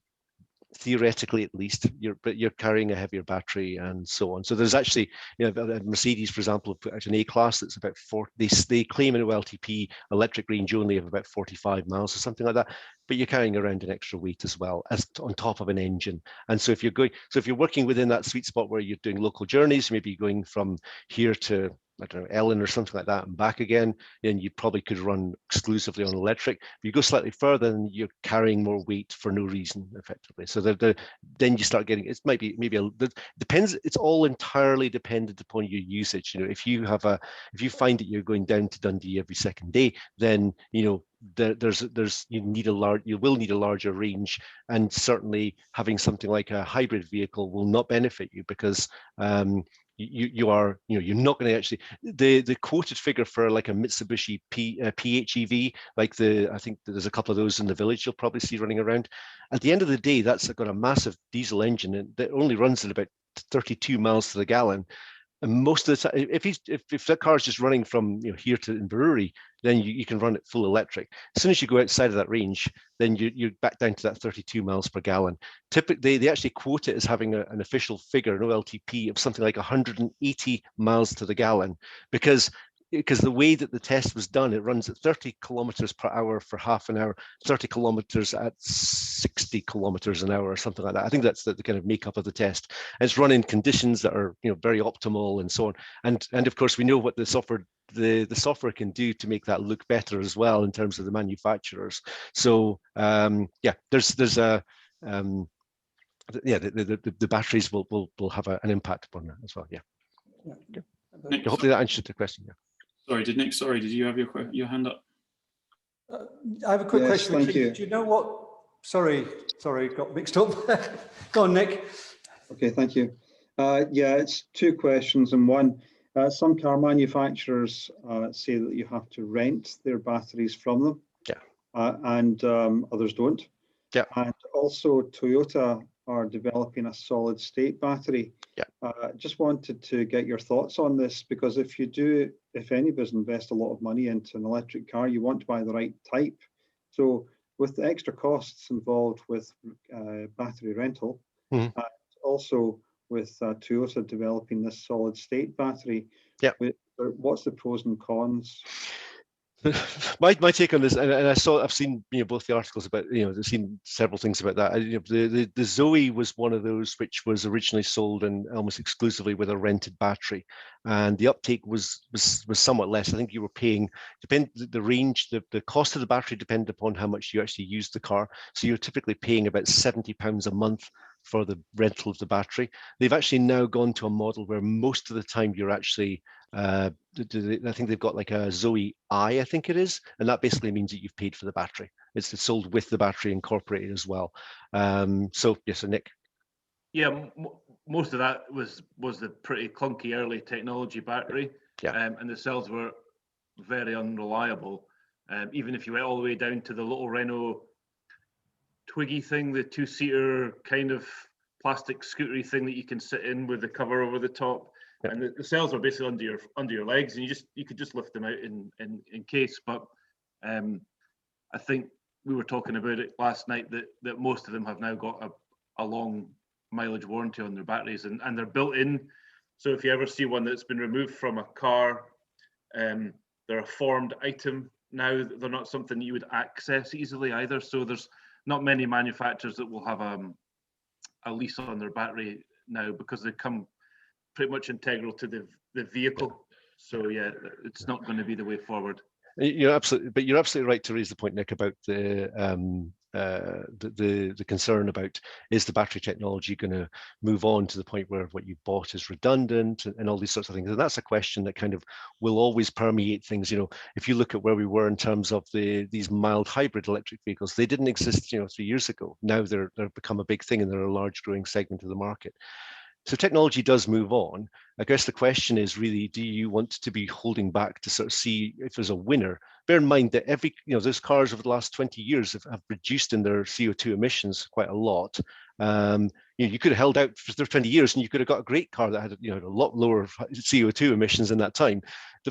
Speaker 2: Theoretically, at least, you're carrying a heavier battery and so on. So there's actually, you know, Mercedes, for example, put out an A-Class that's about 40. They claim an OLTP electric range only of about 45 miles or something like that. But you're carrying around an extra weight as well as on top of an engine. And so if you're working within that sweet spot where you're doing local journeys, maybe going from here to, I don't know, Ellen or something like that and back again, then you probably could run exclusively on electric. If you go slightly further, then you're carrying more weight for no reason, effectively. So then you start getting, it might be depends. It's all entirely dependent upon your usage. You know, if you find that you're going down to Dundee every second day, then, you know, you will need a larger range, and certainly having something like a hybrid vehicle will not benefit you because you're not going to actually, the quoted figure for like a Mitsubishi PHEV, like I think there's a couple of those in the village you'll probably see running around. At the end of the day, that's got a massive diesel engine that only runs at about 32 miles to the gallon. And most of the time, if that car is just running from here to Inverurie, then you can run it full electric. As soon as you go outside of that range, then you're back down to that 32 miles per gallon. Typically, they actually quote it as having an official figure, an OLTP of something like 180 miles to the gallon, because the way that the test was done, it runs at 30 kilometers per hour for half an hour, 30 kilometers at 60 kilometers an hour or something like that. I think that's the kind of makeup of the test. And it's run in conditions that are very optimal and so on. And of course, we know what the software can do to make that look better as well in terms of the manufacturers. So yeah, there's a the batteries will have an impact upon that as well. Yeah.
Speaker 3: Nick,
Speaker 2: hopefully that answered the question. Yeah.
Speaker 3: Sorry, did you have your hand up?
Speaker 7: I have a quick question.
Speaker 10: Thank you.
Speaker 7: Do you know what? Sorry, got mixed up. Go on, Nick.
Speaker 10: Okay, thank you. Yeah, it's two questions in one. Some car manufacturers say that you have to rent their batteries from them.
Speaker 2: Yeah.
Speaker 10: And others don't.
Speaker 2: Yeah.
Speaker 10: And also Toyota are developing a solid state battery.
Speaker 2: Yeah.
Speaker 10: Just wanted to get your thoughts on this, because if anybody's invest a lot of money into an electric car, you want to buy the right type. So with the extra costs involved with battery rental, and also with Toyota developing this solid state battery,
Speaker 2: yeah,
Speaker 10: what's the pros and cons?
Speaker 2: My take on this, and I've seen both the articles about I've seen several things about that. The Zoe was one of those which was originally sold and almost exclusively with a rented battery, and the uptake was somewhat less. I think you were paying the range, the cost of the battery depended upon how much you actually used the car. So you're typically paying about £70 a month for the rental of the battery. They've actually now gone to a model where most of the time you're actually I think they've got like a Zoe I think it is, and that basically means that you've paid for the battery. It's sold with the battery incorporated as well. So yes, so Nick.
Speaker 5: Yeah, most of that was the pretty clunky early technology battery.
Speaker 2: Yeah.
Speaker 5: And the cells were very unreliable. Even if you went all the way down to the little Renault Twiggy thing, the two-seater kind of plastic scootery thing that you can sit in with the cover over the top. Yeah. And the cells are basically under your legs, and you could just lift them out in case. But I think we were talking about it last night that most of them have now got a long mileage warranty on their batteries, and they're built in. So if you ever see one that's been removed from a car, they're a formed item now. They're not something you would access easily either. So there's not many manufacturers that will have a lease on their battery now, because they come pretty much integral to the vehicle. So yeah, it's not going to be the way forward.
Speaker 2: You're absolutely right to raise the point, Nick, about the concern about, is the battery technology going to move on to the point where what you bought is redundant and all these sorts of things. And that's a question that kind of will always permeate things. If you look at where we were in terms of these mild hybrid electric vehicles, they didn't exist 3 years ago. Now they've become a big thing, and they're a large growing segment of the market. So technology does move on. I guess the question is really, do you want to be holding back to sort of see if there's a winner? Bear in mind that those cars over the last 20 years have reduced in their CO2 emissions quite a lot. You could have held out for 20 years and you could have got a great car that had a lot lower CO2 emissions in that time.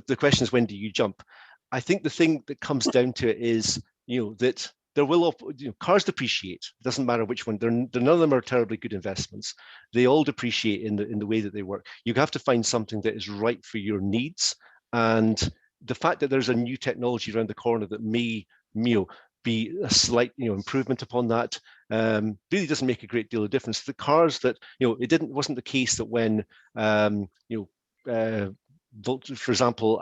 Speaker 2: The question is, when do you jump? I think the thing that comes down to it is, that there will cars depreciate. It doesn't matter which one. None of them are terribly good investments. They all depreciate in the way that they work. You have to find something that is right for your needs. And the fact that there's a new technology around the corner that may be a slight improvement upon that really doesn't make a great deal of difference. The cars that it wasn't the case that when for example,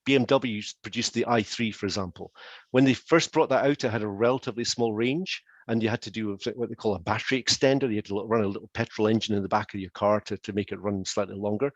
Speaker 2: BMW produced the i3, for example. When they first brought that out, it had a relatively small range, and you had to do what they call a battery extender. You had to run a little petrol engine in the back of your car to make it run slightly longer.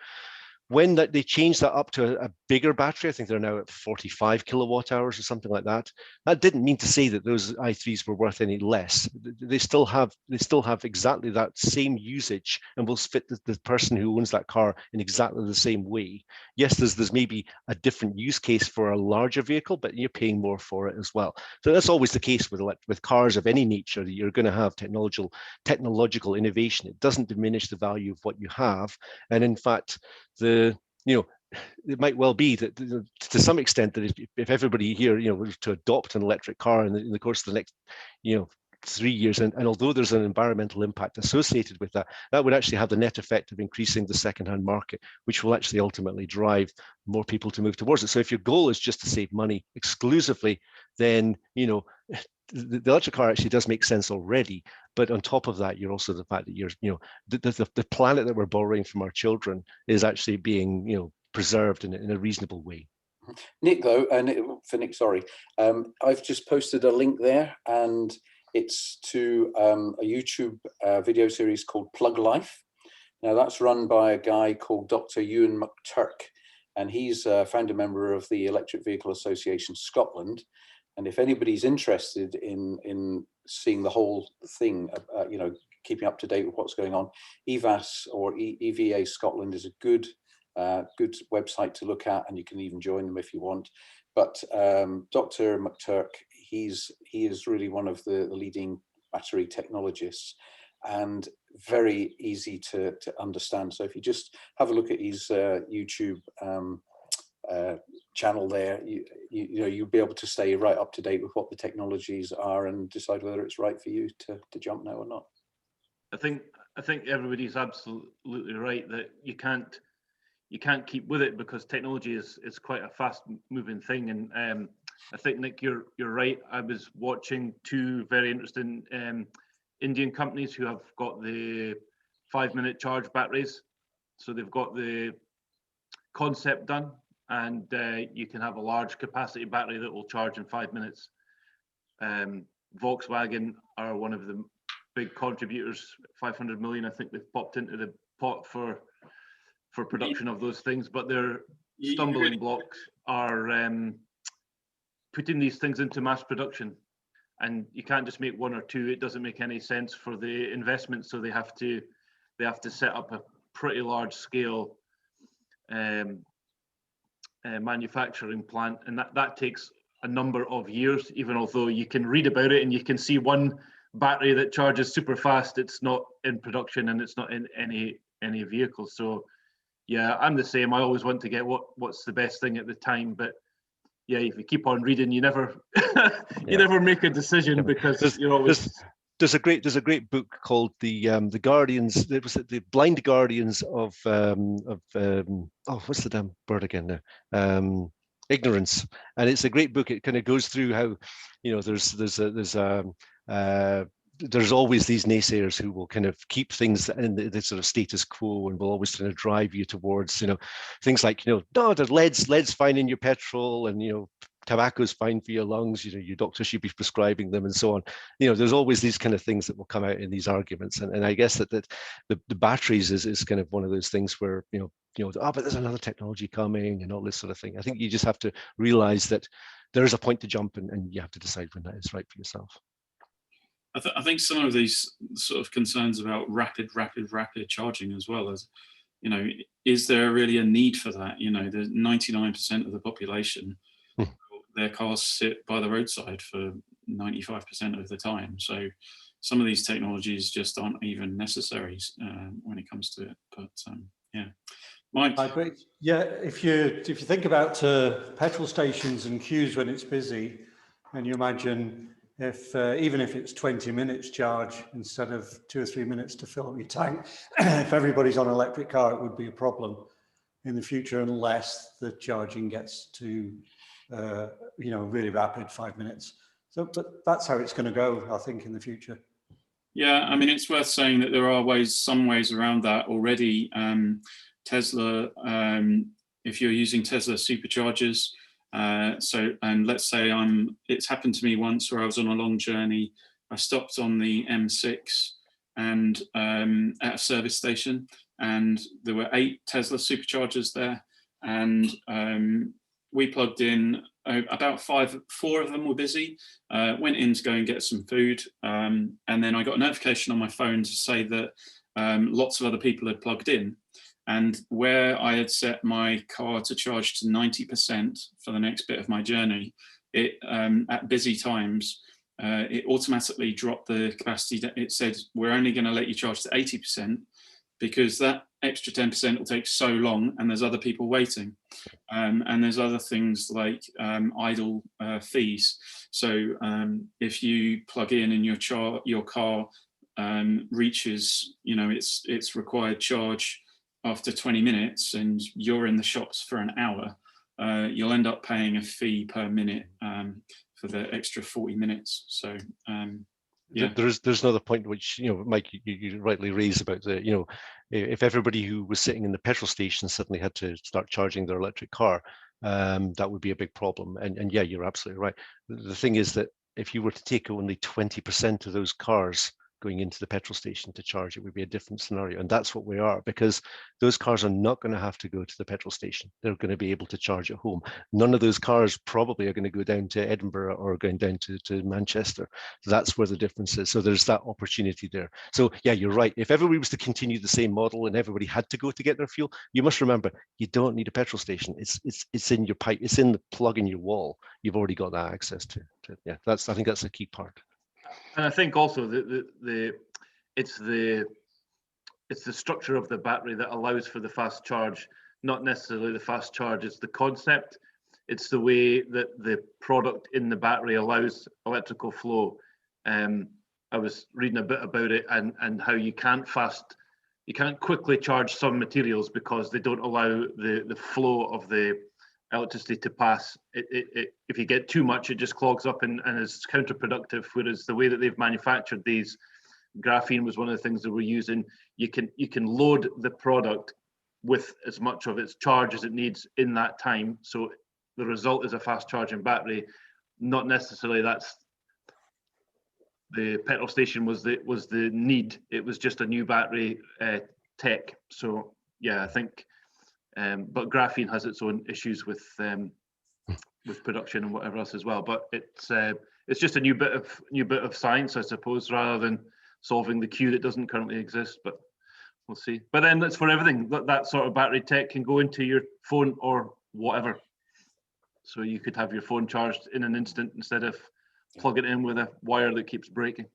Speaker 2: when they changed that up to a bigger battery, I think they're now at 45 kilowatt hours or something like that. That didn't mean to say that those i3s were worth any less. They still have exactly that same usage and will fit the person who owns that car in exactly the same way. Yes, there's maybe a different use case for a larger vehicle, but you're paying more for it as well. So that's always the case with cars of any nature. That you're going to have technological innovation. It doesn't diminish the value of what you have, and in fact, it might well be that to some extent that if everybody here, were to adopt an electric car in the course of the next, 3 years, and although there's an environmental impact associated with that, that would actually have the net effect of increasing the second-hand market, which will actually ultimately drive more people to move towards it. So if your goal is just to save money exclusively, then, the electric car actually does make sense already. But on top of that, you're also the fact that the planet that we're borrowing from our children is actually being, preserved in a reasonable way.
Speaker 1: Nick, though, sorry, I've just posted a link there, and it's to a YouTube video series called Plug Life. Now, that's run by a guy called Dr. Ewan McTurk, and he's a founder member of the Electric Vehicle Association Scotland. And if anybody's interested in seeing the whole thing, keeping up to date with what's going on, EVAS or EVA Scotland is a good website to look at, and you can even join them if you want. But Dr. McTurk, he is really one of the leading battery technologists, and very easy to understand. So if you just have a look at his YouTube channel there, you'll be able to stay right up to date with what the technologies are and decide whether it's right for you to jump now or not.
Speaker 5: I think everybody's absolutely right that you can't keep with it, because technology is quite a fast moving thing. And I think, Nick, you're right. I was watching two very interesting Indian companies who have got the 5-minute charge batteries. So they've got the concept done, and you can have a large capacity battery that will charge in 5 minutes. Volkswagen are one of the big contributors, 500 million, I think they've popped into the pot for production of those things, but their stumbling blocks are putting these things into mass production. And you can't just make one or two. It doesn't make any sense for the investment, so they have to set up a pretty large scale manufacturing plant, and that takes a number of years. Even although you can read about it and you can see one battery that charges super fast, it's not in production and it's not in any vehicle. So yeah, I'm the same. I always want to get what's the best thing at the time, but yeah, if you keep on reading, you never never make a decision, because you're always.
Speaker 2: There's a great book called the Guardians. It was the Blind Guardians of what's the damn bird again now? Ignorance. And it's a great book. It kind of goes through how, there's always these naysayers who will kind of keep things in the sort of status quo, and will always kind of drive you towards, things like, no, there's lead's fine in your petrol, and, tobacco's fine for your lungs, your doctor should be prescribing them, and so on. There's always these kind of things that will come out in these arguments. And I guess that the batteries is kind of one of those things where, but there's another technology coming and all this sort of thing. I think you just have to realize that there is a point to jump, and you have to decide when that is right for yourself.
Speaker 3: I think some of these sort of concerns about rapid charging, as well as, is there really a need for that? There's 99% of the population, their cars sit by the roadside for 95% of the time. So some of these technologies just aren't even necessary when it comes to it. But yeah, Mike.
Speaker 7: I agree. Yeah, if you think about petrol stations and queues when it's busy, and you imagine if even if it's 20 minutes charge instead of 2 or 3 minutes to fill up your tank, if everybody's on an electric car, it would be a problem in the future, unless the charging gets to really rapid 5 minutes. So, but that's how it's going to go, I think, in the future.
Speaker 3: Yeah, I mean, it's worth saying that there are some ways around that already. Tesla, if you're using Tesla superchargers, and let's say it's happened to me once where I was on a long journey. I stopped on the M6 and at a service station, and there were 8 Tesla superchargers there, and we plugged in. About 4 of them were busy. Went in to go and get some food, and then I got a notification on my phone to say that lots of other people had plugged in, and where I had set my car to charge to 90% for the next bit of my journey, it at busy times it automatically dropped the capacity. It said, we're only going to let you charge to 80% because that extra 10% will take so long, and there's other people waiting, and there's other things like idle fees. So if you plug in and your car reaches, its required charge after 20 minutes, and you're in the shops for an hour, you'll end up paying a fee per minute for the extra 40 minutes. So yeah,
Speaker 2: there's another point which Mike, you rightly raised about the if everybody who was sitting in the petrol station suddenly had to start charging their electric car, that would be a big problem. And yeah, you're absolutely right. The thing is that if you were to take only 20% of those cars going into the petrol station to charge, it would be a different scenario. And that's what we are, because those cars are not going to have to go to the petrol station. They're going to be able to charge at home. None of those cars probably are going to go down to Edinburgh or going down to Manchester. That's where the difference is. So there's that opportunity there. So yeah, you're right. If everybody was to continue the same model and everybody had to go to get their fuel, you must remember, you don't need a petrol station. It's in your pipe. It's in the plug in your wall. You've already got that access to yeah, I think that's a key part.
Speaker 5: And I think also it's the structure of the battery that allows for the fast charge, not necessarily the fast charge. It's the concept. It's the way that the product in the battery allows electrical flow. I was reading a bit about it and how you can't quickly charge some materials because they don't allow the flow of the electricity to pass. If you get too much, it just clogs up and is counterproductive. Whereas the way that they've manufactured these, graphene was one of the things that we're using. You can load the product with as much of its charge as it needs in that time. So the result is a fast charging battery. Not necessarily that's the petrol station was the need. It was just a new battery tech. So yeah, I think. But graphene has its own issues with production and whatever else as well. But it's just a new bit of science, I suppose, rather than solving the queue that doesn't currently exist. But we'll see. But then that's for everything. That sort of battery tech can go into your phone or whatever. So you could have your phone charged in an instant instead of plugging it in with a wire that keeps breaking.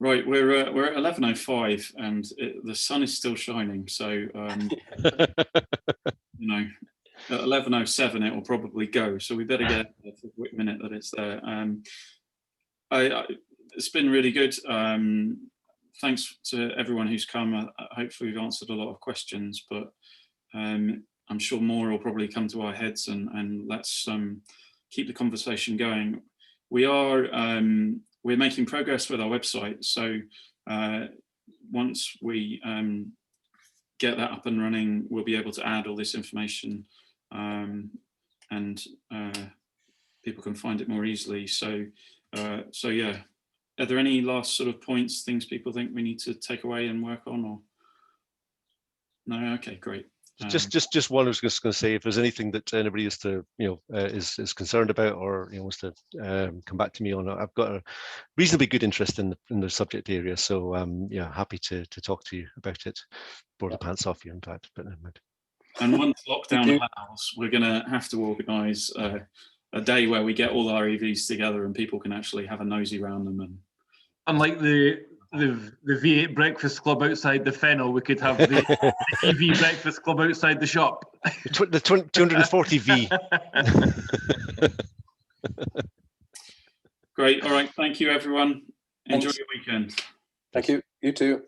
Speaker 3: Right, we're at 11:05 and the sun is still shining. So at 11:07 it will probably go. So we better get a quick minute that it's there. It's been really good. Thanks to everyone who's come. Hopefully we've answered a lot of questions, but I'm sure more will probably come to our heads, and let's keep the conversation going. We're making progress with our website, so once we get that up and running, we'll be able to add all this information, and people can find it more easily. So yeah, are there any last sort of points, things people think we need to take away and work on, or no? Okay, great.
Speaker 2: Just one. I was just going to say, if there's anything that anybody is to is concerned about, or wants to come back to me on, I've got a reasonably good interest in the subject area, so yeah, happy to talk to you about it. Bore the pants off you, in fact. But never mind.
Speaker 3: And once lockdown allows, we're going to have to organise a day where we get all our EVs together and people can actually have a nosy round them. And
Speaker 5: unlike the V8 Breakfast Club outside the Fennel, we could have the EV Breakfast Club outside the shop.
Speaker 2: The 240V.
Speaker 3: Great. All right. Thank you, everyone. Enjoy your weekend.
Speaker 1: Thank you. You too.